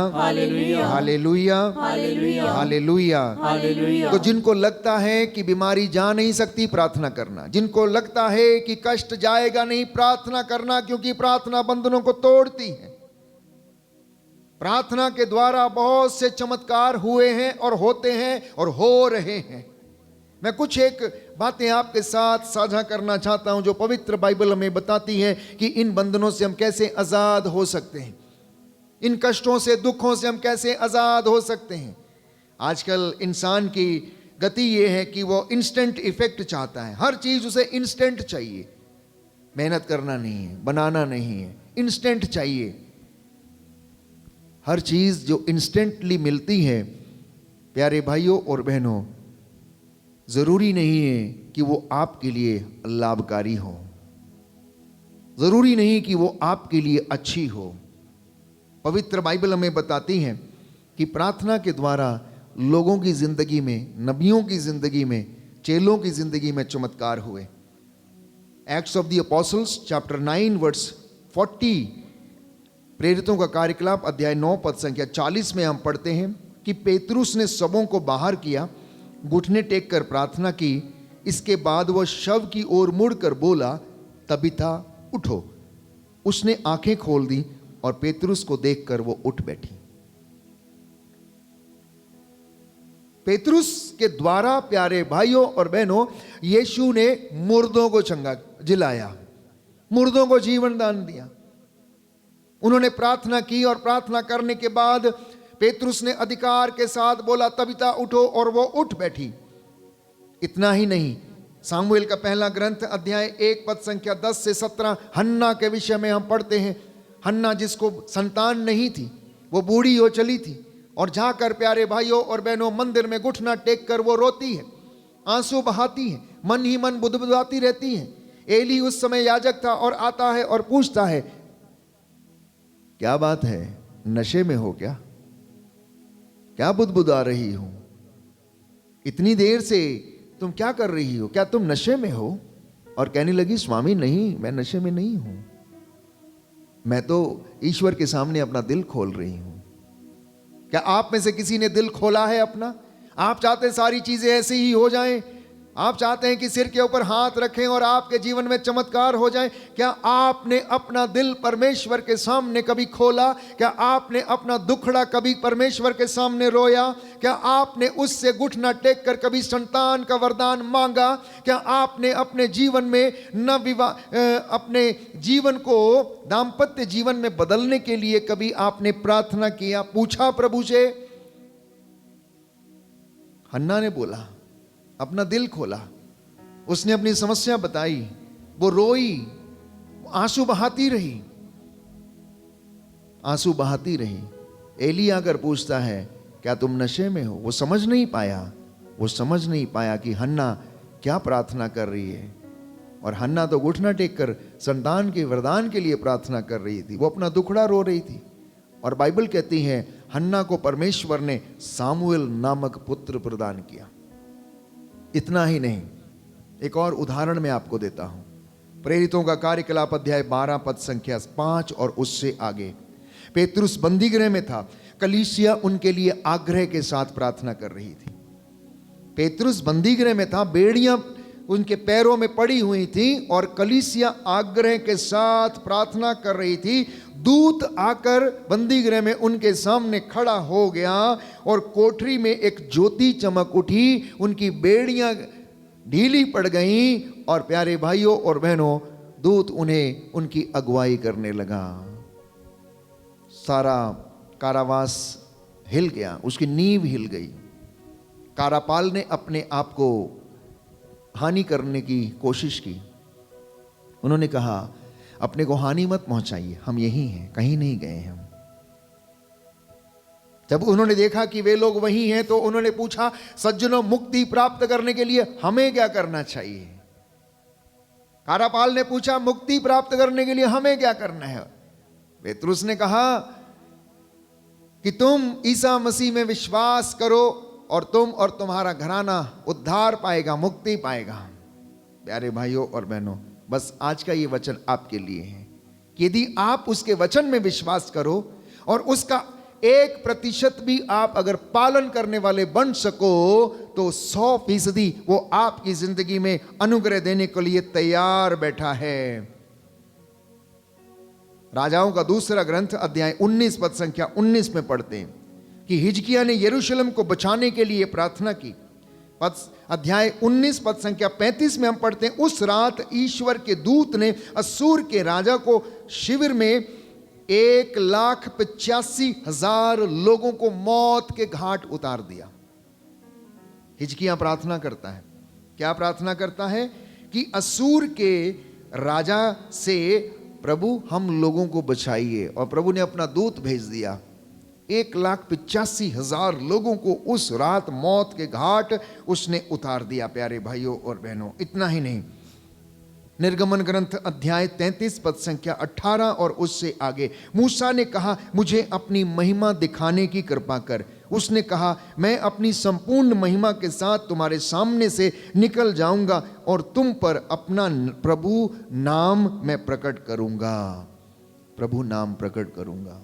Speaker 1: hallelujah. तो जिनको लगता है कि बीमारी जा नहीं सकती, प्रार्थना करना। जिनको लगता है कि कष्ट जाएगा नहीं, प्रार्थना करना, क्योंकि प्रार्थना बंधनों को तोड़ती है। प्रार्थना के द्वारा बहुत से चमत्कार हुए हैं और होते हैं और हो रहे हैं। मैं कुछ एक बातें आपके साथ साझा करना चाहता हूं जो पवित्र बाइबल हमें बताती है कि इन बंधनों से हम कैसे आजाद हो सकते हैं, इन कष्टों से, दुखों से हम कैसे आजाद हो सकते हैं। आजकल इंसान की गति ये है कि वो इंस्टेंट इफेक्ट चाहता है, हर चीज उसे इंस्टेंट चाहिए, मेहनत करना नहीं है, बनाना नहीं है, इंस्टेंट चाहिए। हर चीज जो इंस्टेंटली मिलती है प्यारे भाइयों और बहनों, जरूरी नहीं है कि वो आपके लिए लाभकारी हो, जरूरी नहीं कि वो आपके लिए अच्छी हो। पवित्र बाइबल हमें बताती है कि प्रार्थना के द्वारा लोगों की जिंदगी में, नबियों की जिंदगी में, चेलों की जिंदगी में चमत्कार हुए। Acts of the Apostles chapter 9 verse 40, प्रेरितों का कार्यकलाप अध्याय 9 पद संख्या 40 में हम पढ़ते हैं कि पेतरुस ने सबों को बाहर किया, घुटने टेक कर प्रार्थना की, इसके बाद वह शव की ओर मुड़कर बोला, तबीता उठो। उसने आंखें खोल दी और पेतरुस को देखकर वो उठ बैठी। पेतरुस के द्वारा प्यारे भाइयों और बहनों, यीशु ने मुर्दों को चंगा जिलाया, मुर्दों को जीवन दान दिया। उन्होंने प्रार्थना की और प्रार्थना करने के बाद पेतरुस ने अधिकार के साथ बोला, तबीता उठो, और वो उठ बैठी। इतना ही नहीं, सामुएल का पहला ग्रंथ अध्याय 1 पद संख्या 10 से 17 हन्ना के विषय में हम पढ़ते हैं। हन्ना जिसको संतान नहीं थी, वो बूढ़ी हो चली थी, और जाकर प्यारे भाइयों और बहनों मंदिर में घुटना टेक कर वो रोती है, आंसू बहाती है, मन ही मन बुदबुदाती रहती है। एली उस समय याजक था और आता है और पूछता है, क्या बात है, नशे में हो क्या? क्या बुदबुदा रही हो? इतनी देर से तुम क्या कर रही हो? क्या तुम नशे में हो? और कहने लगी, स्वामी नहीं, मैं नशे में नहीं हूं, मैं तो ईश्वर के सामने अपना दिल खोल रही हूं। क्या आप में से किसी ने दिल खोला है अपना? आप चाहते हैं सारी चीजें ऐसे ही हो जाएं? आप चाहते हैं कि सिर के ऊपर हाथ रखें और आपके जीवन में चमत्कार हो जाए? क्या आपने अपना दिल परमेश्वर के सामने कभी खोला? क्या आपने अपना दुखड़ा कभी परमेश्वर के सामने रोया? क्या आपने उससे घुटना टेक कर कभी संतान का वरदान मांगा? क्या आपने अपने जीवन में अपने जीवन को दाम्पत्य जीवन में बदलने के लिए कभी आपने प्रार्थना किया, पूछा प्रभु से? हन्ना ने बोला, अपना दिल खोला, उसने अपनी समस्या बताई, वो रोई, आंसू बहाती रही, आंसू बहाती रही। एली आकर पूछता है, क्या तुम नशे में हो? वो समझ नहीं पाया, वो समझ नहीं पाया कि हन्ना क्या प्रार्थना कर रही है। और हन्ना तो घुटना टेक कर संतान के वरदान के लिए प्रार्थना कर रही थी, वो अपना दुखड़ा रो रही थी। और बाइबल कहती है हन्ना को परमेश्वर ने सामुएल नामक पुत्र प्रदान किया। इतना ही नहीं, एक और उदाहरण मैं आपको देता हूं। प्रेरितों का कार्यकलाप अध्याय 12 पद संख्या 5 और उससे आगे, पेतरुस बंदीगृह में था, कलीसिया उनके लिए आग्रह के साथ प्रार्थना कर रही थी। पेतरुस बंदीगृह में था, बेड़ियां उनके पैरों में पड़ी हुई थी और कलीसिया आग्रह के साथ प्रार्थना कर रही थी। दूत आकर बंदीगृह में उनके सामने खड़ा हो गया और कोठरी में एक ज्योति चमक उठी, उनकी बेड़ियां ढीली पड़ गईं और प्यारे भाइयों और बहनों, दूत उन्हें उनकी अगुवाई करने लगा। सारा कारावास हिल गया, उसकी नींव हिल गई। कारापाल ने अपने आप को हानि करने की कोशिश की। उन्होंने कहा, अपने को हानि मत पहुंचाइए, हम यही हैं, कहीं नहीं गए हम। जब उन्होंने देखा कि वे लोग वही हैं तो उन्होंने पूछा, सज्जनों, मुक्ति प्राप्त करने के लिए हमें क्या करना चाहिए? कारापाल ने पूछा, मुक्ति प्राप्त करने के लिए हमें क्या करना है? पेतरुस ने कहा कि तुम ईसा मसीह में विश्वास करो और तुम और तुम्हारा घराना उद्धार पाएगा, मुक्ति पाएगा। प्यारे भाइयों और बहनों, बस आज का ये वचन आपके लिए है कि यदि आप उसके वचन में विश्वास करो और उसका 1% भी आप अगर पालन करने वाले बन सको तो 100% वो आपकी जिंदगी में अनुग्रह देने के लिए तैयार बैठा है। राजाओं का दूसरा ग्रंथ अध्याय 19 पद संख्या 19 में पढ़ते हैं कि हिजकिय्याह ने यरूशलेम को बचाने के लिए प्रार्थना की। अध्याय 19 पद संख्या 35 में हम पढ़ते हैं, उस रात ईश्वर के दूत ने असूर के राजा को शिविर में 1,85,000 लोगों को मौत के घाट उतार दिया। हिजकिय्याह प्रार्थना करता है, क्या प्रार्थना करता है कि असूर के राजा से प्रभु हम लोगों को बचाइए। और प्रभु ने अपना दूत भेज दिया, 1,85,000 लोगों को उस रात मौत के घाट उसने उतार दिया। प्यारे भाइयों और बहनों, इतना ही नहीं, निर्गमन ग्रंथ अध्याय 33 पद संख्या 18 और उससे आगे, मूसा ने कहा मुझे अपनी महिमा दिखाने की कृपा कर। उसने कहा मैं अपनी संपूर्ण महिमा के साथ तुम्हारे सामने से निकल जाऊंगा और तुम पर अपना प्रभु नाम मैं प्रकट करूंगा। प्रभु नाम प्रकट करूंगा।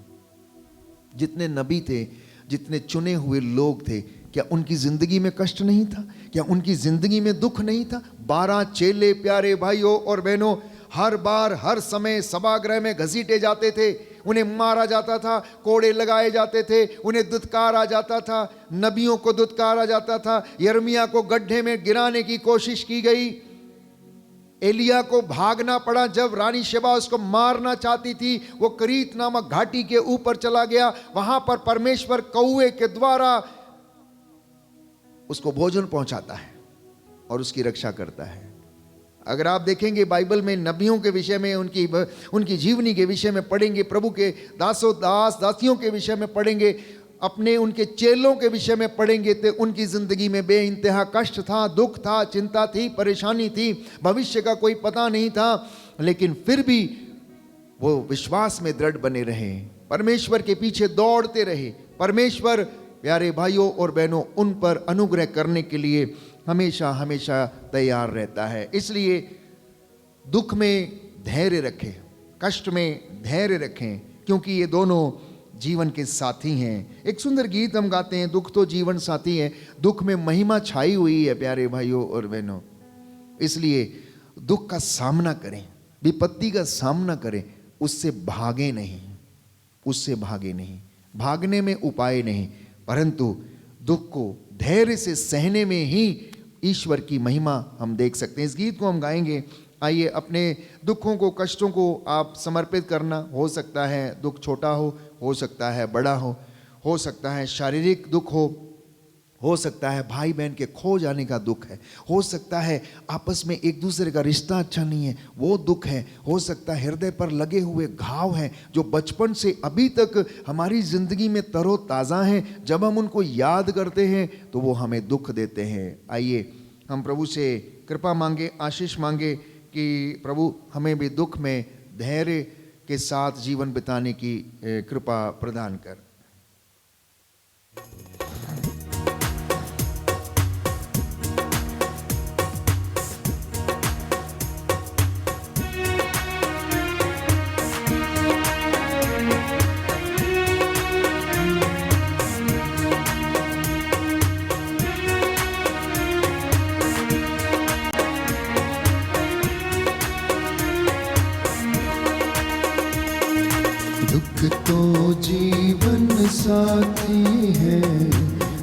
Speaker 1: जितने नबी थे, जितने चुने हुए लोग थे, क्या उनकी जिंदगी में कष्ट नहीं था? क्या उनकी जिंदगी में दुख नहीं था? 12 चेले प्यारे भाइयों और बहनों हर बार हर समय सभागृह में घसीटे जाते थे, उन्हें मारा जाता था, कोड़े लगाए जाते थे, उन्हें दुत्कारा जाता था, नबियों को दुत्कारा जाता था, यिर्मयाह को गड्ढे में गिराने की कोशिश की गई, एलिया को भागना पड़ा जब रानी शेबा उसको मारना चाहती थी, वो करीत नामक घाटी के ऊपर चला गया, वहां पर परमेश्वर कौवे के द्वारा उसको भोजन पहुंचाता है और उसकी रक्षा करता है। अगर आप देखेंगे बाइबल में नबियों के विषय में, उनकी जीवनी के विषय में पढ़ेंगे, प्रभु के दासियों के विषय में पढ़ेंगे, अपने उनके चेलों के विषय में पढ़ेंगे, तो उनकी जिंदगी में बेइंतहा कष्ट था, दुख था, चिंता थी, परेशानी थी, भविष्य का कोई पता नहीं था, लेकिन फिर भी वो विश्वास में दृढ़ बने रहे, परमेश्वर के पीछे दौड़ते रहे। परमेश्वर प्यारे भाइयों और बहनों उन पर अनुग्रह करने के लिए हमेशा हमेशा तैयार रहता है। इसलिए दुख में धैर्य रखें, कष्ट में धैर्य रखें, क्योंकि ये दोनों जीवन के साथी हैं। एक सुंदर गीत हम गाते हैं, दुख तो जीवन साथी है, दुख में महिमा छाई हुई है प्यारे भाइयों और बहनों। इसलिए दुख का सामना करें, विपत्ति का सामना करें, उससे भागे नहीं, उससे भागे नहीं, भागने में उपाय नहीं, परंतु दुख को धैर्य से सहने में ही ईश्वर की महिमा हम देख सकते हैं। इस गीत को हम गाएंगे। आइए, अपने दुखों को, कष्टों को आप समर्पित करना। हो सकता है दुख छोटा हो सकता है बड़ा हो सकता है शारीरिक दुख हो सकता है भाई बहन के खो जाने का दुख है, हो सकता है आपस में एक दूसरे का रिश्ता अच्छा नहीं है, वो दुख है, हो सकता है हृदय पर लगे हुए घाव हैं जो बचपन से अभी तक हमारी ज़िंदगी में तरोताज़ा हैं, जब हम उनको याद करते हैं तो वो हमें दुख देते हैं। आइए हम प्रभु से कृपा मांगे, आशीष मांगे कि प्रभु हमें भी दुख में धैर्य के साथ जीवन बिताने की कृपा प्रदान कर।
Speaker 4: तो जीवन साथी है,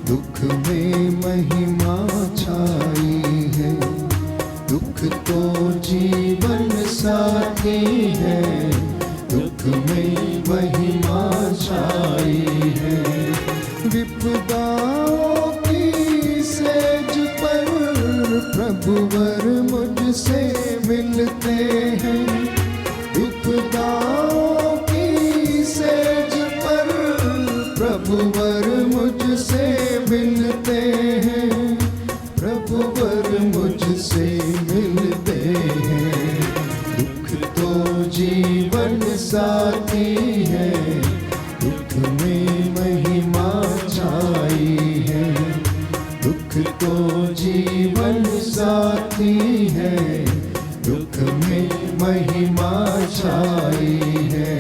Speaker 4: दुख में महिमा छाई है। दुख तो जीवन साथी है, दुख में महिमा छाई है। विपदाओं की सेज पर प्रभुवर मुझसे मिलते हैं। विपदाओं प्रभुवर मुझसे मिलते हैं, प्रभुवर मुझसे मिलते हैं। दुख तो जीवन साथी है, दुख में महिमा छाई है। दुख तो जीवन साथी है, दुख में महिमा छाई है।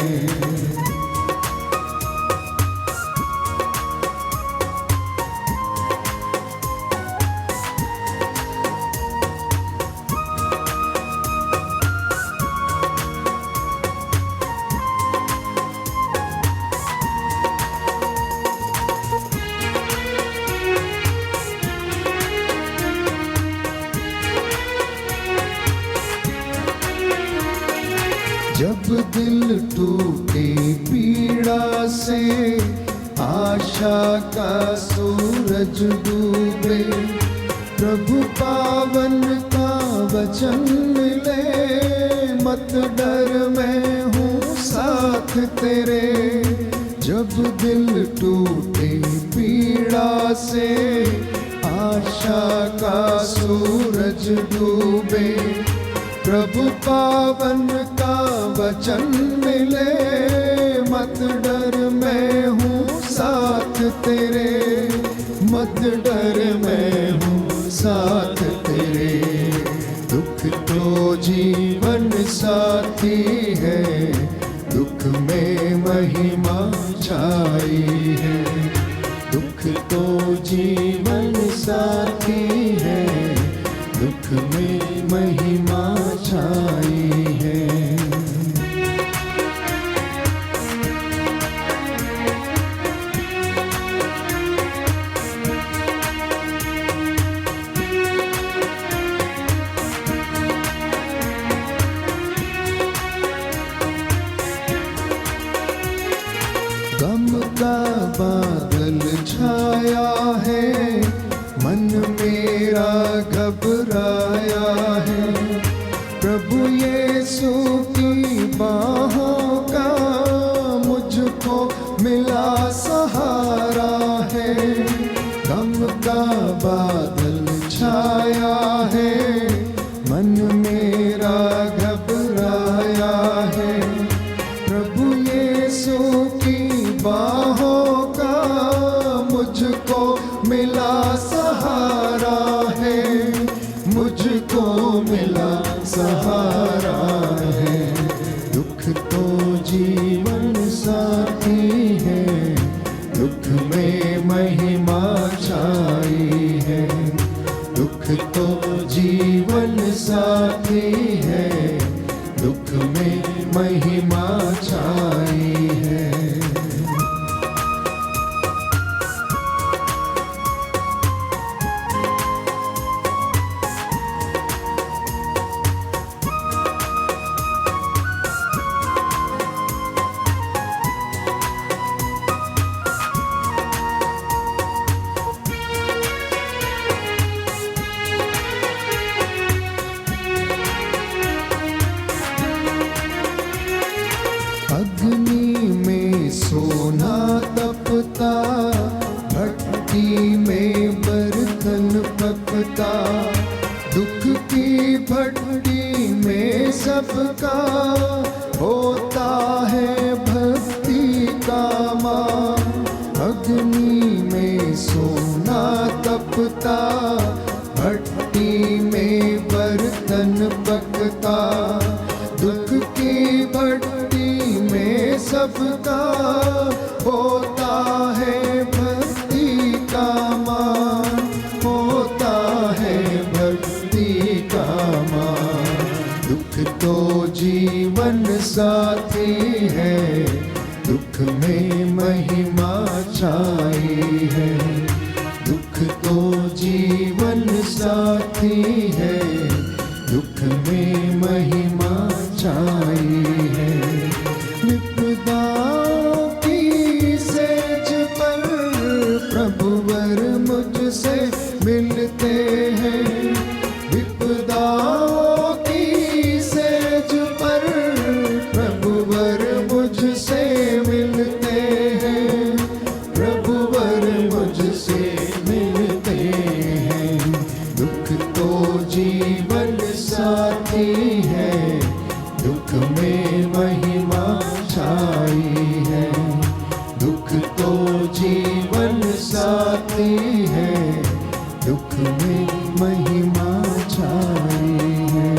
Speaker 4: जब दिल टूटे पीड़ा से, आशा का सूरज डूबे, प्रभु पावन का वचन मिले, मत डर मैं हूँ साथ तेरे। जब दिल टूटे पीड़ा से, आशा का सूरज डूबे, प्रभु पावन का वचन मिले, मत डर मैं हूँ साथ तेरे, मत डर मैं हूँ साथ तेरे। दुख तो जीवन साथी है, दुख में महिमा छाई है। दुख तो जीवन साथी है, दुख में महिमा छाई है। गम का बादल छाया है, मन मेरा घबराया है। प्रभु यीशु की बाहों का मुझको मिला सहारा है। गम का बादल छाया है, मन मेरा घबराया है। प्रभु यीशु की बाहों का मुझको मिला सहारा है, मुझको मिला सहारा है। दुख तो जीवन साथी है, दुख में महिमा छाई है। दुख तो जीवन साथी है, दुख में महिमा छाई है। अग्नि में सोना तपता, भट्टी में बर्तन पकता। दुख की भट्टी में सबका होता है भक्ति का मान। अग्नि में सोना तपता, भट्टी में बर्तन पकता। दुख की भट्टी में सबका होता है भक्ति का मान, होता है भक्ति का मान। दुख तो जीवन साथी है, दुख में महिमा छाई है। दुख तो जीवन साथी है, दुख में महिमा छाई है। विपदाओं की सेज पर प्रभुवर मुझसे मिलते हैं। विपदाओं की सेज पर प्रभुवर मुझसे मिलते हैं। प्रभुवर मुझसे मिलते हैं। दुख तो जीवन साथी है, दुख में महिमा छाई है। दुख तो जीवन साथी है, दुख में महिमा छाई है।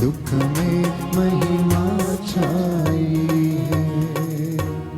Speaker 4: दुख में महिमा छाई है।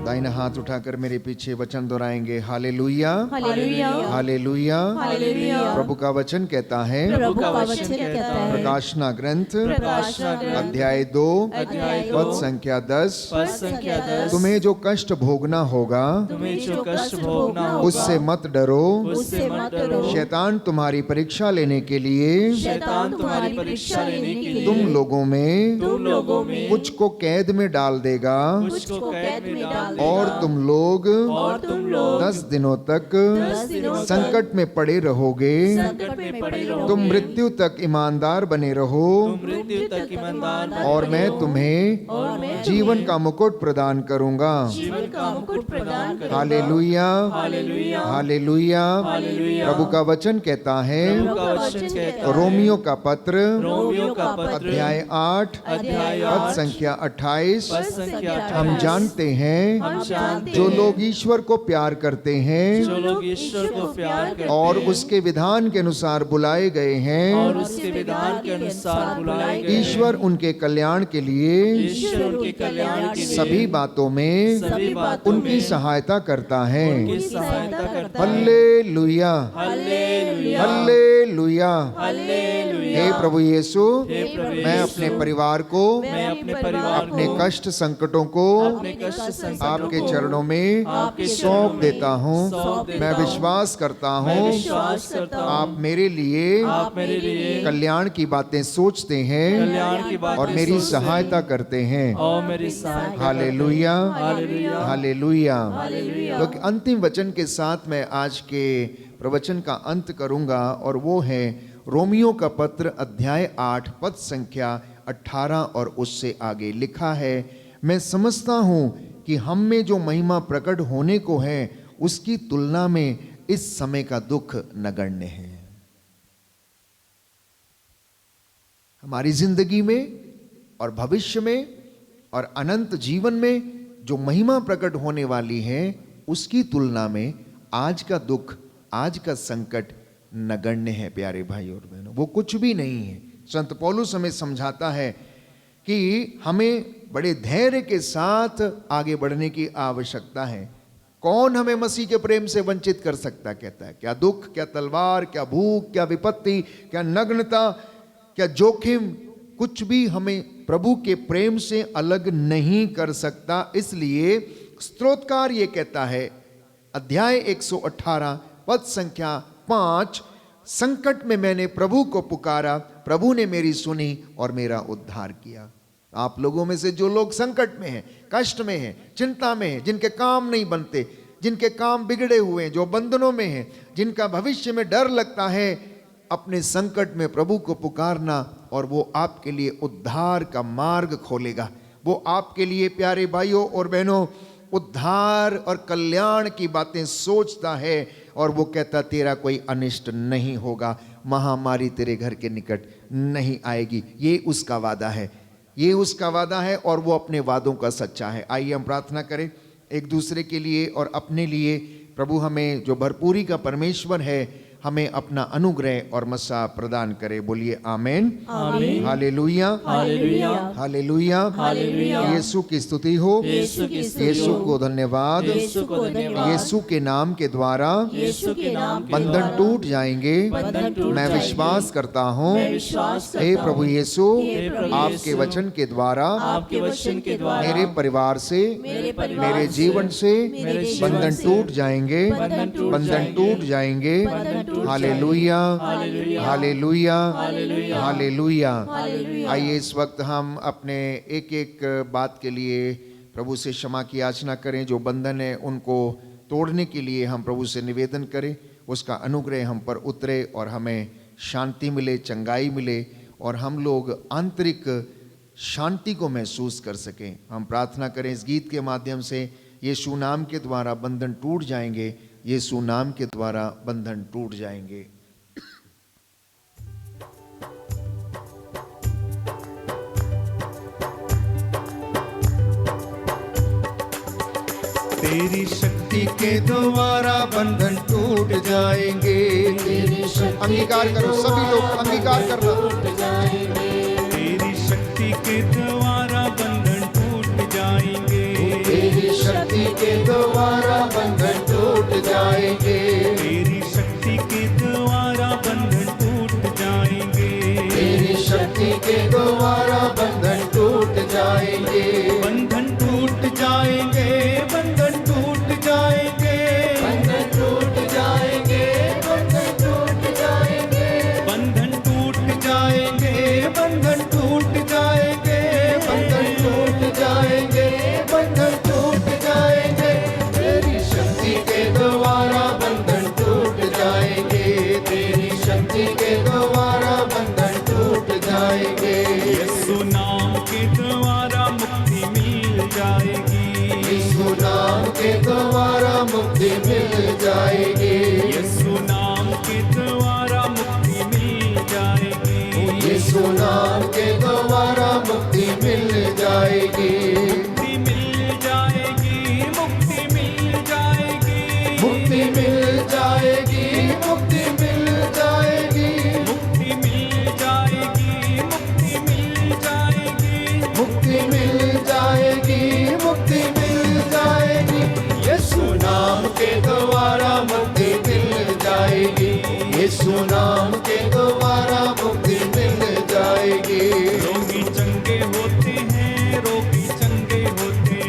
Speaker 1: दाहिना हाथ उठाकर मेरे पीछे वचन दोहराएंगे। Hallelujah,
Speaker 3: hallelujah,
Speaker 1: hallelujah.
Speaker 3: हालेलुया।
Speaker 1: प्रभु का वचन कहता है,
Speaker 3: प्रभु का वचन कहता है,
Speaker 1: प्रकाशना ग्रंथ
Speaker 3: प्रकाशना ग्रंथ
Speaker 1: अध्याय 2
Speaker 3: अध्याय 2
Speaker 1: पद संख्या 10,
Speaker 3: पद संख्या 10,
Speaker 1: तुम्हें जो कष्ट भोगना होगा
Speaker 2: तुम्हें जो कष्ट भोगना होगा
Speaker 1: उससे मत डरो।
Speaker 2: उससे मत डरो।
Speaker 1: शैतान तुम्हारी परीक्षा लेने के लिए
Speaker 3: शैतान तुम्हारी परीक्षा लेने के लिए
Speaker 1: तुम लोगों में
Speaker 2: तुम लोगों में
Speaker 1: कुछ को कैद में डाल देगा।
Speaker 2: कुछ को कैद में डाल
Speaker 1: और तुम लोग
Speaker 3: और तुम लोग
Speaker 1: 10 दिनों तक
Speaker 3: 10 दिनों तक
Speaker 1: संकट में पड़े रहोगे।
Speaker 3: संकट में पड़े रहोगे।
Speaker 1: तुम मृत्यु तक ईमानदार बने रहो
Speaker 3: तुम मृत्यु तक ईमानदार बने
Speaker 1: और मैं
Speaker 3: रहो।
Speaker 1: तुम्हें
Speaker 3: और मैं
Speaker 1: जीवन का मुकुट प्रदान करूंगा।
Speaker 3: जीवन का मुकुट प्रदान करूंगा।
Speaker 1: Hallelujah,
Speaker 3: hallelujah,
Speaker 1: hallelujah.
Speaker 3: हालेलुया।
Speaker 1: प्रभु का वचन कहता है,
Speaker 3: प्रभु का वचन कहता है,
Speaker 1: रोमियो का पत्र
Speaker 3: रोमियो का पत्र
Speaker 1: अध्याय 8
Speaker 3: अध्याय
Speaker 1: पद
Speaker 3: 8
Speaker 1: संख्या 28।
Speaker 3: पद संख्या 28।
Speaker 1: हम जानते हैं
Speaker 3: हम जानते
Speaker 1: जो
Speaker 3: हैं
Speaker 1: लोग ईश्वर को प्यार करते हैं
Speaker 3: जो लोग ईश्वर को प्यार करते
Speaker 1: और
Speaker 3: हैं
Speaker 1: उसके विधान के अनुसार बुलाए गए
Speaker 3: और
Speaker 1: हैं,
Speaker 3: उसके विधान के अनुसार बुलाए गए
Speaker 1: ईश्वर उनके कल्याण के लिए
Speaker 3: ईश्वर उनके कल्याण के लिए
Speaker 1: सभी बातों में
Speaker 3: सभी बातों
Speaker 1: उनकी
Speaker 3: में
Speaker 1: सहायता करता है।
Speaker 3: उनकी सहायता करता है।
Speaker 1: Hallelujah,
Speaker 3: hallelujah,
Speaker 1: hallelujah.
Speaker 3: हालेलुया।
Speaker 1: हे प्रभु यीशु,
Speaker 3: हे प्रभु
Speaker 1: मैं
Speaker 3: यीशु,
Speaker 1: अपने परिवार को,
Speaker 3: मैं अपने परिवार
Speaker 1: अपने
Speaker 3: को,
Speaker 1: कष्ट संकटों को
Speaker 3: अपने कष्ट संकटों
Speaker 1: आपके
Speaker 3: को
Speaker 1: चरणों में
Speaker 3: आपके
Speaker 1: सौंप
Speaker 3: चरणों में
Speaker 1: देता हूँ।
Speaker 3: सौंप देता
Speaker 1: मैं
Speaker 3: हूँ।
Speaker 1: विश्वास करता
Speaker 3: मैं
Speaker 1: हूँ
Speaker 3: विश्वास करता हूँ
Speaker 1: आप मेरे लिए
Speaker 3: आप मेरे लिए
Speaker 1: कल्याण की बातें सोचते हैं
Speaker 3: कल्याण की बातें
Speaker 1: और मेरी
Speaker 3: सोचते हैं
Speaker 1: सहायता करते हैं।
Speaker 3: और मेरी सहायता
Speaker 1: हालेलुया,
Speaker 3: हालेलुया,
Speaker 1: हालेलुया।
Speaker 3: हालेलुया।
Speaker 1: तो अंतिम वचन के साथ मैं आज के प्रवचन का अंत करूंगा और वो है रोमियो का पत्र अध्याय 8 पद संख्या 18 और उससे आगे लिखा है, मैं समझता हूं कि हम में जो महिमा प्रकट होने को है उसकी तुलना में इस समय का दुख नगण्य है। हमारी जिंदगी में और भविष्य में और अनंत जीवन में जो महिमा प्रकट होने वाली है उसकी तुलना में आज का दुख, आज का संकट नगण्य है। प्यारे भाई और बहनों, वो कुछ भी नहीं है। संत पौलुस हमें समझाता है कि हमें बड़े धैर्य के साथ आगे बढ़ने की आवश्यकता है। कौन हमें मसीह के प्रेम से वंचित कर सकता, कहता है। क्या दुख, क्या तलवार, क्या भूख, क्या विपत्ति, क्या नग्नता, क्या जोखिम, कुछ भी हमें प्रभु के प्रेम से अलग नहीं कर सकता। इसलिए स्तोत्रकार ये कहता है, अध्याय 118 पद संख्या 5, संकट में मैंने प्रभु को पुकारा, प्रभु ने मेरी सुनी और मेरा उद्धार किया। आप लोगों में से जो लोग संकट में हैं, कष्ट में हैं, चिंता में हैं, जिनके काम नहीं बनते, जिनके काम बिगड़े हुए हैं, जो बंधनों में हैं, जिनका भविष्य में डर लगता है, अपने संकट में प्रभु को पुकारना और वो आपके लिए उद्धार का मार्ग खोलेगा। वो आपके लिए, प्यारे भाइयों और बहनों, उद्धार और कल्याण की बातें सोचता है और वो कहता तेरा कोई अनिष्ट नहीं होगा, महामारी तेरे घर के निकट नहीं आएगी। ये उसका वादा है, ये उसका वादा है और वो अपने वादों का सच्चा है। आइए हम प्रार्थना करें एक दूसरे के लिए और अपने लिए। प्रभु हमें जो भरपूरी का परमेश्वर है, हमें अपना अनुग्रह और मसा प्रदान करे। बोलिए आमेन,
Speaker 3: आमीन।
Speaker 1: Hallelujah,
Speaker 3: hallelujah,
Speaker 1: hallelujah.
Speaker 3: हालेलुया।
Speaker 1: यीशु की स्तुति हो,
Speaker 3: यीशु की स्तुति
Speaker 1: यीशु
Speaker 3: हो।
Speaker 1: को धन्यवाद।
Speaker 3: यीशु को धन्यवाद।
Speaker 1: यीशु के नाम के द्वारा
Speaker 3: यीशु के नाम के
Speaker 1: बंधन
Speaker 3: द्वारा
Speaker 1: टूट जाएंगे।
Speaker 3: बंधन टूट
Speaker 1: मैं
Speaker 3: जाएंगे।
Speaker 1: विश्वास करता हूँ
Speaker 3: मैं विश्वास करता
Speaker 1: हे
Speaker 3: हूँ।
Speaker 1: प्रभु यीशु,
Speaker 3: हे प्रभु
Speaker 1: आपके
Speaker 3: यीशु,
Speaker 1: वचन के द्वारा
Speaker 3: आपके वचन के द्वारा
Speaker 1: मेरे परिवार से,
Speaker 3: मेरे परिवार
Speaker 1: मेरे
Speaker 3: से,
Speaker 1: जीवन से
Speaker 3: मेरे जीवन
Speaker 1: बंधन
Speaker 3: से
Speaker 1: टूट जाएंगे,
Speaker 3: बंधन टूट
Speaker 1: बंधन
Speaker 3: जाएंगे।
Speaker 1: टूट जाएंगे।
Speaker 3: बंधन टूट
Speaker 1: hallelujah,
Speaker 3: hallelujah,
Speaker 1: hallelujah,
Speaker 3: hallelujah,
Speaker 1: hallelujah.
Speaker 3: Hallelujah.
Speaker 1: आइए इस वक्त हम अपने एक एक बात के लिए प्रभु से क्षमा की याचना करें। जो बंधन है उनको तोड़ने के लिए हम प्रभु से निवेदन करें, उसका अनुग्रह हम पर उतरे और हमें शांति मिले, चंगाई मिले और हम लोग आंतरिक शांति को महसूस कर सकें। हम प्रार्थना करें इस गीत के माध्यम से, यीशु नाम के द्वारा बंधन टूट जाएंगे, यीशु नाम के द्वारा बंधन टूट जाएंगे।
Speaker 2: तेरी शक्ति
Speaker 1: के द्वारा बंधन टूट जाएंगे। अंगीकार करो सभी लोग, अंगीकार करना।
Speaker 2: तेरी शक्ति के द्वारा बंधन टूट जाएंगे।
Speaker 1: तेरी शक्ति के द्वारा बंधन टूट जाएंगे।
Speaker 2: तेरी शक्ति के द्वारा बंधन टूट जाएंगे।
Speaker 1: तेरी शक्ति के द्वारा बंधन टूट जाएंगे।
Speaker 2: बंधन टूट जाएंगे, बंधन टूट जाएंगे।
Speaker 1: बंधन टूट जाएंगे, बंधन टूट जाएंगे।
Speaker 2: बंधन टूट जाएंगे, बंधन टूट जाएंगे।
Speaker 1: बंधन टूट जाएंगे, बंधन टूट जाएंगे।
Speaker 4: नाम के द्वारा मुक्ति मिल जाएगी,
Speaker 2: यीशु नाम के द्वारा मुक्ति मिल जाएगी,
Speaker 4: यीशु नाम के द्वारा मुक्ति मिल जाएगी,
Speaker 2: मुक्ति मिल जाएगी, मुक्ति मिल जाएगी,
Speaker 4: मुक्ति मिल जाएगी, मुक्ति मिल जाएगी,
Speaker 2: मुक्ति मिल जाएगी, मुक्ति मिल जाएगी,
Speaker 4: मुक्ति मिल जाएगी, मुक्ति मिल जाएगी, यीशु नाम के द्वारा मुक्ति मिल जाएगी, यीशु नाम के द्वारा मुक्ति मिल जाएगी।
Speaker 2: रोगी चंगे होते हैं, रोगी चंगे होते हैं,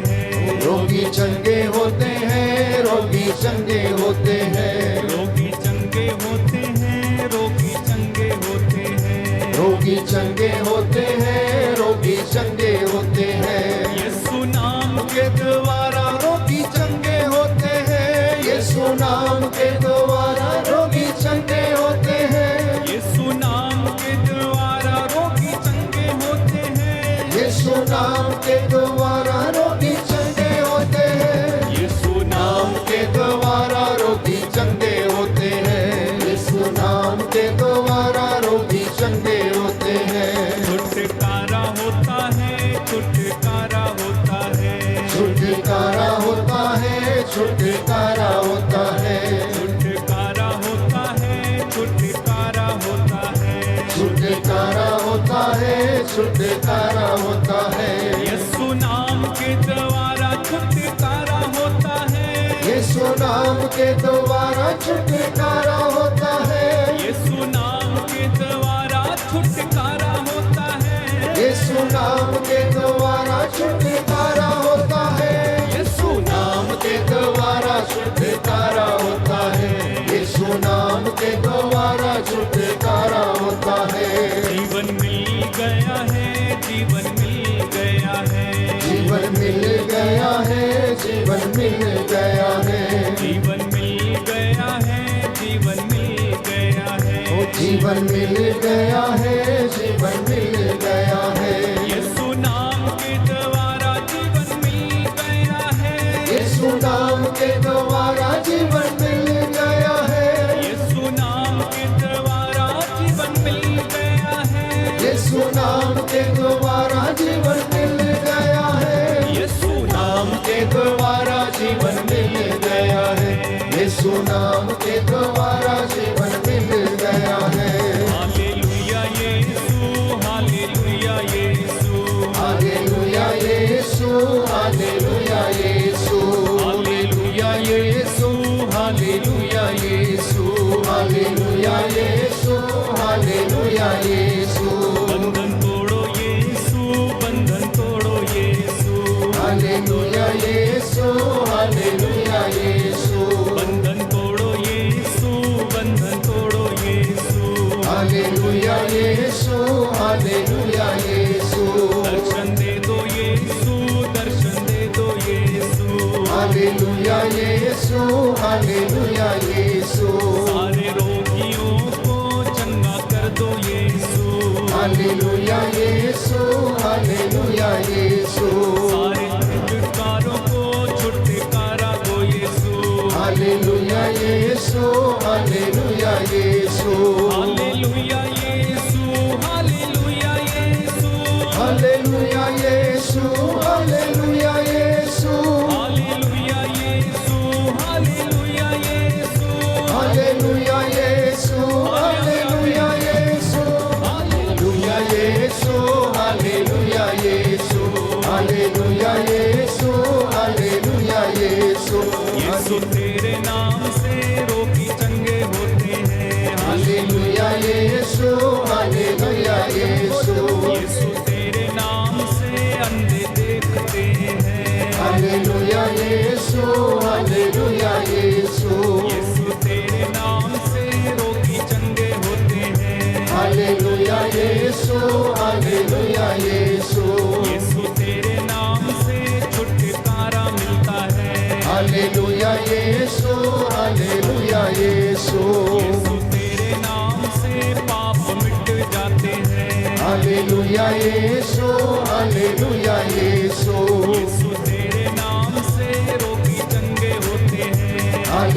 Speaker 4: रोगी चंगे होते हैं, रोगी चंगे होते हैं,
Speaker 2: रोगी चंगे होते हैं, रोगी चंगे होते हैं,
Speaker 4: रोगी चंगे होते हैं, रोगी चंगे होते हैं,
Speaker 2: यीशु नाम के द्वारा
Speaker 4: रोगी चंगे होते हैं, यीशु नाम के द्वारा रोगी चंगे होते हैं,
Speaker 2: यीशु नाम के द्वारा रोगी चंगे होते हैं,
Speaker 4: यीशु नाम के द्वारा रोगी चंगे होते हैं,
Speaker 2: यीशु
Speaker 4: नाम के द्वारा रोगी चंगे होते हैं, यीशु नाम के द्वारा रोगी चंगे होते हैं,
Speaker 2: छुटकारा होता है, छुटकारा होता है,
Speaker 4: छुटकारा होता है, छुटकारा होता है,
Speaker 2: छुटकारा होता है, छुटकारा होता है,
Speaker 4: छुटकारा होता है, छुटकारा होता है,
Speaker 2: यीशु नाम के द्वारा छुटकारा होता है,
Speaker 4: यीशु नाम के द्वारा छुटकारा होता है,
Speaker 2: यीशु नाम के द्वारा छुटकारा होता है,
Speaker 4: यीशु नाम के द्वारा छुटकारा होता है,
Speaker 2: यीशु
Speaker 4: नाम के द्वारा छुटकारा होता है, यीशु नाम के द्वारा छुटकारा होता है,
Speaker 2: जीवन मिल गया है, जीवन मिल गया है,
Speaker 4: जीवन मिल गया है, जीवन मिल गया है,
Speaker 2: जीवन मिल गया है, जीवन मिल गया है,
Speaker 4: जीवन मिल गया है, जीवन मिल गया है,
Speaker 2: यीशु नाम के द्वारा जीवन मिल गया है,
Speaker 4: यीशु नाम के द्वारा जीवन मिल गया है,
Speaker 2: यीशु नाम के द्वारा जीवन मिल गया है,
Speaker 4: यीशु नाम के द्वारा जीवन मिल गया है,
Speaker 2: यीशु
Speaker 4: नाम के द्वारा जीवन मिल गया है, यीशु नाम के द्वारा जीवन मिल गया है,
Speaker 2: हालेलुया यीशु, हालेलुया यीशु,
Speaker 4: हालेलुया यीशु, हालेलुया यीशु,
Speaker 2: हालेलुया यीशु, हालेलुया यीशु,
Speaker 4: हालेलुया यीशु, हालेलुया यीशु,
Speaker 2: बंधन तोड़ो यीशु, बंधन तोड़ो यीशु,
Speaker 4: हालेलुया यीशु, हालेलुया यीशु,
Speaker 2: बंधन तोड़ो यीशु, बंधन तोड़ो यीशु,
Speaker 4: हालेलुया यीशु, हालेलुया यीशु,
Speaker 2: दर्शन दे दो यीशु, दर्शन दे दो यीशु,
Speaker 4: हालेलुया यीशु, हालेलुया यीशु,
Speaker 2: सारे रोगियों को चंगा कर दो यीशु,
Speaker 4: हालेलुया यीशु, हालेलुया यीशु,
Speaker 2: सारे छुटकारों को छुटकारा दो यीशु,
Speaker 4: हालेलुया यीशु, हालेलुया यीशु,
Speaker 2: हालेलुया यीशु, हालेलुया यीशु,
Speaker 4: हालेलुया यीशु, हालेलुया यीशु,
Speaker 2: हालेलुया यीशु, हालेलुया यीशु,
Speaker 4: हालेलुया यीशु, हालेलुया यीशु, हालेलुया यीशु, हालेलुया यीशु, हालेलुया यीशु, हालेलुया यीशु,
Speaker 2: यीशु तेरे नाम से रोगी चंगे होते हैं,
Speaker 4: हालेलुया यीशु, हालेलुया यीशु,
Speaker 2: यीशु तेरे नाम से अंधे देखते हैं,
Speaker 4: हालेलुया यीशु, हालेलुया यीशु,
Speaker 2: यीशु तेरे नाम से रोगी चंगे होते हैं,
Speaker 4: हालेलुया यीशु, हालेलुया यीशु,
Speaker 2: यीशु तेरे नाम से छुटकारा मिलता है,
Speaker 4: हालेलुया यीशु, हालेलुया यीशु,
Speaker 2: यीशु तेरे नाम से पाप मिट जाते हैं,
Speaker 4: हालेलुया यीशु, हालेलुया यीशु,
Speaker 2: यीशु तेरे नाम से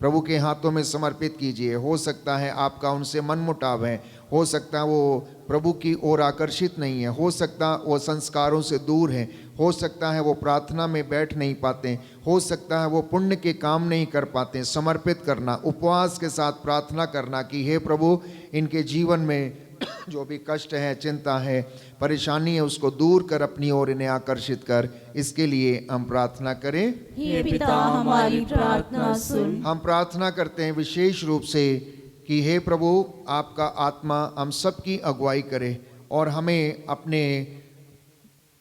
Speaker 1: प्रभु के हाथों में समर्पित कीजिए। हो सकता है आपका उनसे मनमुटाव है, हो सकता है वो प्रभु की ओर आकर्षित नहीं है, हो सकता वो संस्कारों से दूर है, हो सकता है वो प्रार्थना में बैठ नहीं पाते, हो सकता है वो पुण्य के काम नहीं कर पाते। समर्पित करना, उपवास के साथ प्रार्थना करना कि हे प्रभु, इनके जीवन में जो भी कष्ट है, चिंता है, परेशानी है, उसको दूर कर, अपनी ओर इन्हें आकर्षित कर। इसके लिए हम प्रार्थना करें।
Speaker 3: हे पिता हमारी प्रार्थना सुन।
Speaker 1: हम प्रार्थना करते हैं विशेष रूप से कि हे प्रभु, आपका आत्मा हम सबकी अगुवाई करे और हमें अपने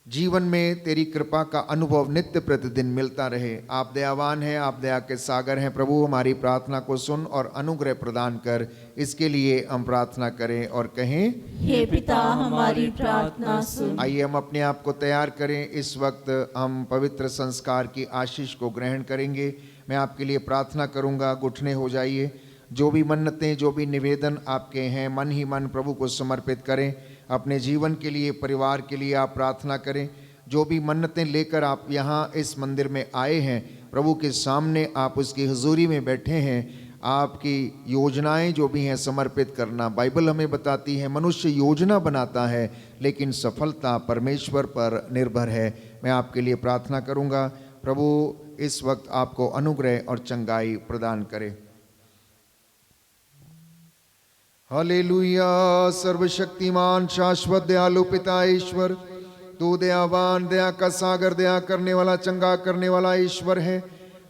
Speaker 1: जीवन में तेरी कृपा का अनुभव नित्य प्रतिदिन मिलता रहे। आप दयावान हैं, आप दया के सागर हैं प्रभु। हमारी प्रार्थना को सुन और अनुग्रह प्रदान कर। इसके लिए हम प्रार्थना करें और कहें,
Speaker 3: हे पिता हमारी प्रार्थना सुन।
Speaker 1: आइए हम अपने आप को तैयार करें। इस वक्त हम पवित्र संस्कार की आशीष को ग्रहण करेंगे। मैं आपके लिए प्रार्थना करूंगा, घुटने हो जाइए। जो भी मन्नतें, जो भी निवेदन आपके हैं, मन ही मन प्रभु को समर्पित करें। अपने जीवन के लिए, परिवार के लिए आप प्रार्थना करें। जो भी मन्नतें लेकर आप यहाँ इस मंदिर में आए हैं, प्रभु के सामने आप उसकी हुजूरी में बैठे हैं, आपकी योजनाएं जो भी हैं समर्पित करना। बाइबल हमें बताती है मनुष्य योजना बनाता है लेकिन सफलता परमेश्वर पर निर्भर है। मैं आपके लिए प्रार्थना करूँगा। प्रभु इस वक्त आपको अनुग्रह और चंगाई प्रदान करे। हालेलुया। सर्वशक्तिमान शाश्वत दयालु पिता ईश्वर, तू दयावान, दया का सागर, दया करने वाला, चंगा करने वाला ईश्वर है।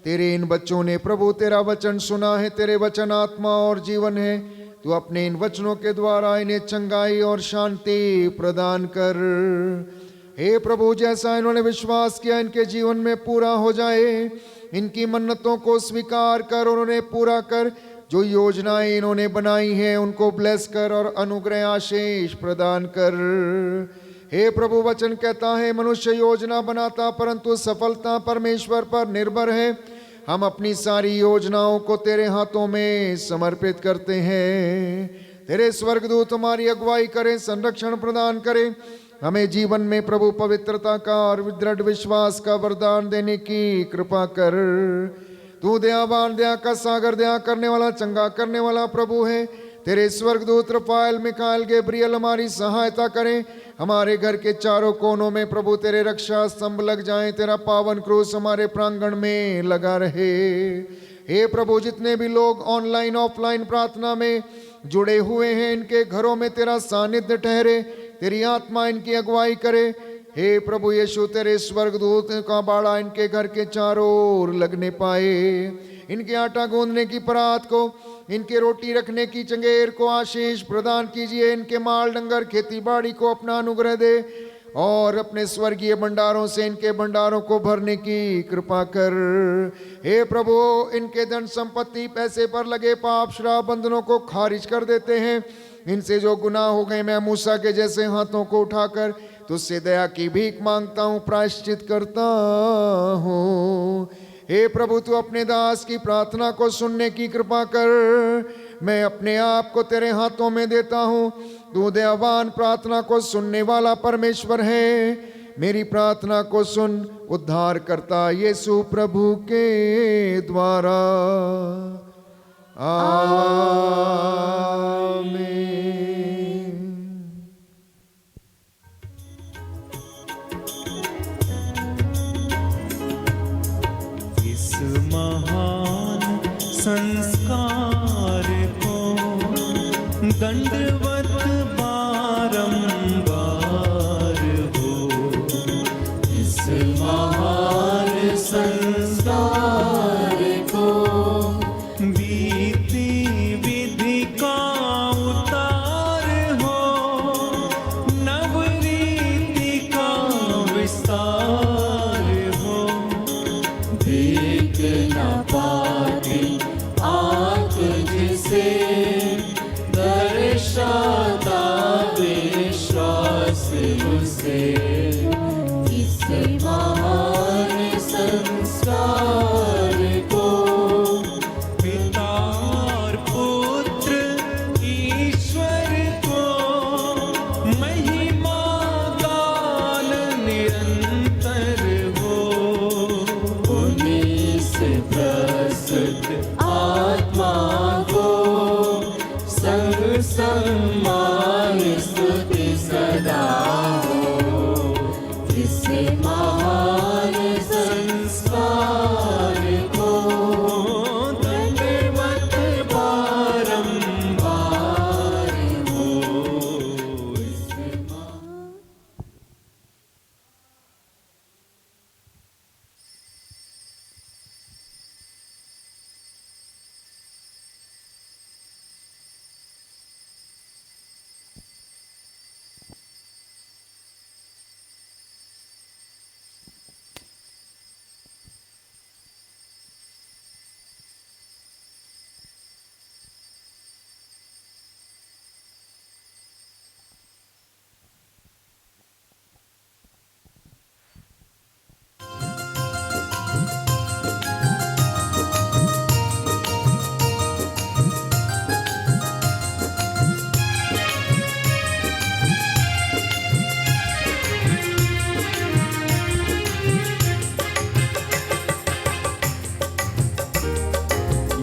Speaker 1: तेरे इन बच्चों ने प्रभु तेरा वचन सुना है। तेरे वचन आत्मा और जीवन है। तू अपने इन वचनों के द्वारा इन्हें चंगाई और शांति प्रदान कर। हे प्रभु, जैसा इन्होंने विश्वास किया इनके जीवन में पूरा हो जाए। इनकी मन्नतों को स्वीकार कर और उन्हें पूरा कर। जो योजनाएं इन्होंने बनाई हैं उनको ब्लेस कर और अनुग्रह आशीष प्रदान कर। हे प्रभु, वचन कहता है मनुष्य योजना बनाता परंतु सफलता परमेश्वर पर निर्भर है। हम अपनी सारी योजनाओं को तेरे हाथों में समर्पित करते हैं। तेरे स्वर्गदूत हमारी अगुवाई करें, संरक्षण प्रदान करें। हमें जीवन में प्रभु पवित्रता का और दृढ़ विश्वास का वरदान देने की कृपा कर। तू दयावान, दया का सागर, दया करने वाला, चंगा करने वाला प्रभु है। तेरे स्वर्गदूत रफाएल, मिकाएल, गैब्रियल हमारी सहायता करें। हमारे घर के चारों कोनों में प्रभु तेरे रक्षा स्तंभ लग जाएं। तेरा पावन क्रूस हमारे प्रांगण में लगा रहे। हे प्रभु, जितने भी लोग ऑनलाइन ऑफलाइन प्रार्थना में जुड़े हुए हैं, इनके घरों में तेरा सानिध्य ठहरे। तेरी आत्मा इनकी अगुवाई करे। हे प्रभु यीशु, तेरे स्वर्गदूत का बाड़ा इनके घर के चारों ओर लगने पाए। इनके आटा गूंदने की परात को, इनके रोटी रखने की चंगेर को आशीष प्रदान कीजिए। इनके माल डंगर खेती बाड़ी को अपना अनुग्रह दे और अपने स्वर्गीय भंडारों से इनके भंडारों को भरने की कृपा कर। हे प्रभु, इनके धन संपत्ति, पैसे पर लगे पाप श्राप बंधनों को खारिज कर देते हैं। इनसे जो गुनाह हो गए, मैं मूसा के जैसे हाथों को उठाकर तुझसे दया की भीख मांगता हूँ, प्रायश्चित करता हूँ। हे प्रभु, तू अपने दास की प्रार्थना को सुनने की कृपा कर। मैं अपने आप को तेरे हाथों में देता हूँ। तू दयावान, प्रार्थना को सुनने वाला परमेश्वर है। मेरी प्रार्थना को सुन, उद्धार करता यीशु प्रभु के द्वारा। आमीन।
Speaker 2: महान संस्कार को दंडवत बारंबार हो।
Speaker 3: इस महान संस्कार को
Speaker 2: बीती विधि का उतार हो। नवरीति का विस्तार हो।
Speaker 3: देख न पाती आँख जिसे दर्शाता विश्वास उसे। इस महान संस्कार को
Speaker 2: पिता और पुत्र ईश्वर को महिमा गान निरंतर हो।
Speaker 3: उन्हीं से प्रस्तुत हमारी स्तुति सदा हो इस महान संस्कार को दंडवत बारंबार हो इस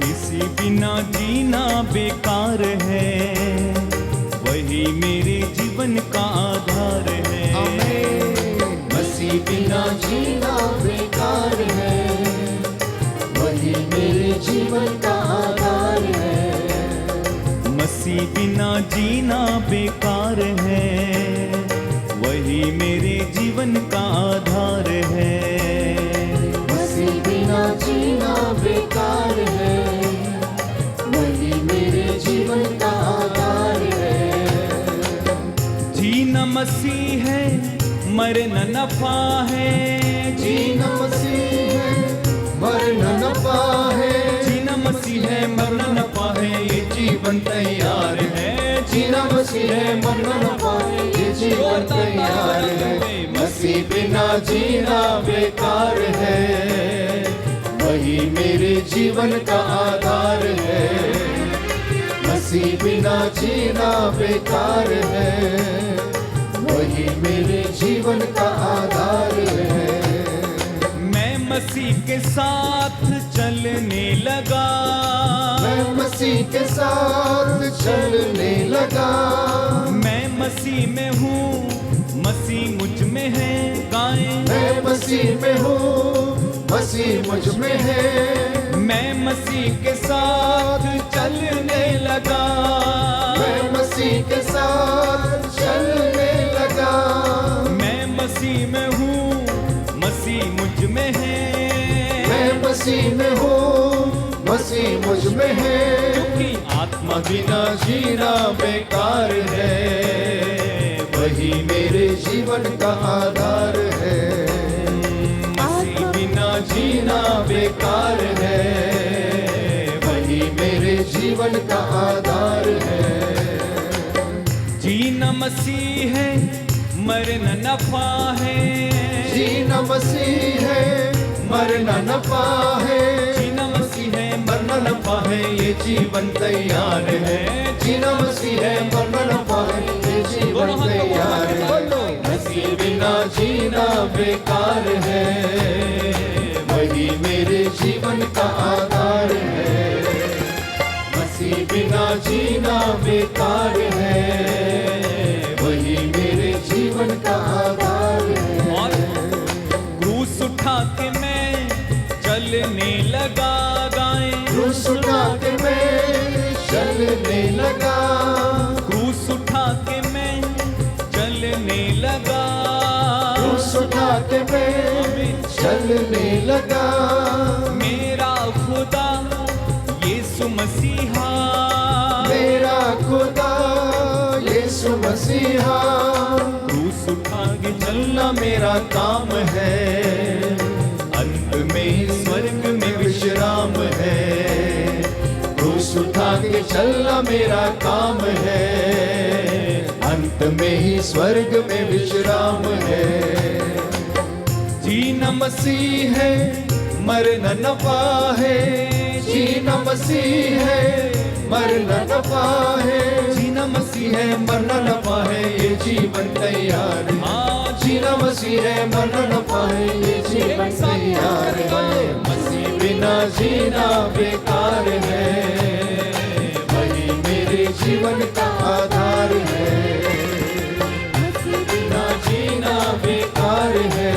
Speaker 2: इसी बिना जीना बेकार है, वही मेरे जीवन का आधार है।
Speaker 4: मसीह बिना जीना बेकार है, वही मेरे जीवन का आधार है।
Speaker 2: मसीह बिना जीना बेकार है, वही मेरे जीवन का आधार है।
Speaker 4: मसीह बिना जीना बेकार है, वही मेरे जीवन का आधार है।
Speaker 2: जीना मसीह है, मरना नफा है।
Speaker 4: जीना मसीह है, मरना नफा है।
Speaker 2: जीना मसीह है, मरना नफा है, ये जीवन तैयार है।
Speaker 4: जीना मसीह है, मरना नफा है, ये जीवन तैयार है। मसीह बिना जीना बेकार है, वही मेरे जीवन का आधार है। मसीह बिना जीना बेकार है, वही मेरे जीवन का आधार है।
Speaker 2: मैं मसीह के साथ चलने लगा,
Speaker 4: मैं मसीह के साथ चलने लगा।
Speaker 2: मैं मसीह में हूँ, मसीह मुझ में है। गाएं
Speaker 4: मैं मसीह में हूँ, मसीह मुझ में है।
Speaker 2: मैं मसीह के साथ चलने लगा,
Speaker 4: मैं मसीह के साथ चलने लगा।
Speaker 2: मैं मसीह में हूँ, मसीह मुझ में है।
Speaker 4: मैं मसीह में हूँ, मसीह मुझ में है।
Speaker 2: क्योंकि आत्मा
Speaker 4: बिना जीना बेकार है, वही मेरे जीवन का आधार है। मसीह बिना जीना बेकार है, वही मेरे जीवन का आधार है।
Speaker 2: जीना मसीह है, मरना नफा है।
Speaker 4: जीना मसीह है, मरना नफा है।
Speaker 2: जीना मसीह है,
Speaker 4: मरना नफा है, ये जीवन तैयार है। जीना मसीह है, मरना नफा है, ये जीवन तैयार है। मसीह बिना जीना बेकार है, वही मेरे जीवन का आधार है। मसीह बिना जीना बेकार है, वही मेरे जीवन का आधार है।
Speaker 2: और क्रूस उठा के मैं चलने लगा। गाएं
Speaker 4: क्रूस उठा के मैं चलने लगा।
Speaker 2: क्रूस उठा के मैं चलने लगा।
Speaker 4: क्रूस उठा के मैं चलने लगा।
Speaker 2: मेरा खुदा यीशु मसीहा,
Speaker 4: मेरा खुदा यीशु मसीहा।
Speaker 2: क्रूस उठा के
Speaker 4: चलना मेरा काम है, अंत में स्वर्ग में विश्राम है। क्रूस उठा के चलना मेरा काम है, अंत में ही स्वर्ग में विश्राम है। जीना मसीह है, मरना नफा है। जीना मसीह है, मरना नफा है। जीना मसीह है, मरना नफा है, ये जीवन तैयार है। जीना मसीह है, मरना नफा है, ये जीवन तैयार है। मसीह बिना जीना बेकार है, वही मेरे जीवन का आधार है,
Speaker 3: मसीह बिना
Speaker 4: ना जीना बेकार है,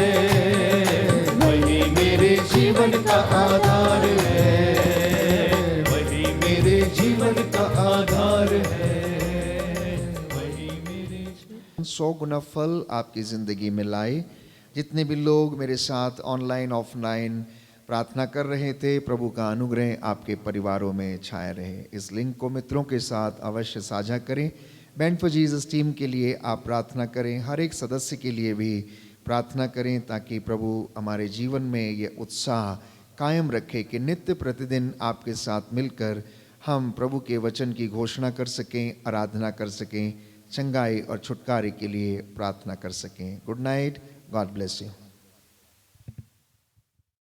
Speaker 4: वही मेरे जीवन का आधार है, वही मेरे जीवन का आधार है, वही मेरे
Speaker 1: 100 गुना फल आपकी ज़िंदगी में लाए। जितने भी लोग मेरे साथ ऑनलाइन ऑफलाइन प्रार्थना कर रहे थे, प्रभु का अनुग्रह आपके परिवारों में छाया रहे। इस लिंक को मित्रों के साथ अवश्य साझा करें। बैंड फॉर जीसस टीम के लिए आप प्रार्थना करें, हर एक सदस्य के लिए भी प्रार्थना करें, ताकि प्रभु हमारे जीवन में ये उत्साह कायम रखे कि नित्य प्रतिदिन आपके साथ मिलकर हम प्रभु के वचन की घोषणा कर सकें, आराधना कर सकें, चंगाई और छुटकारे के लिए प्रार्थना कर सकें। Good night, God bless you.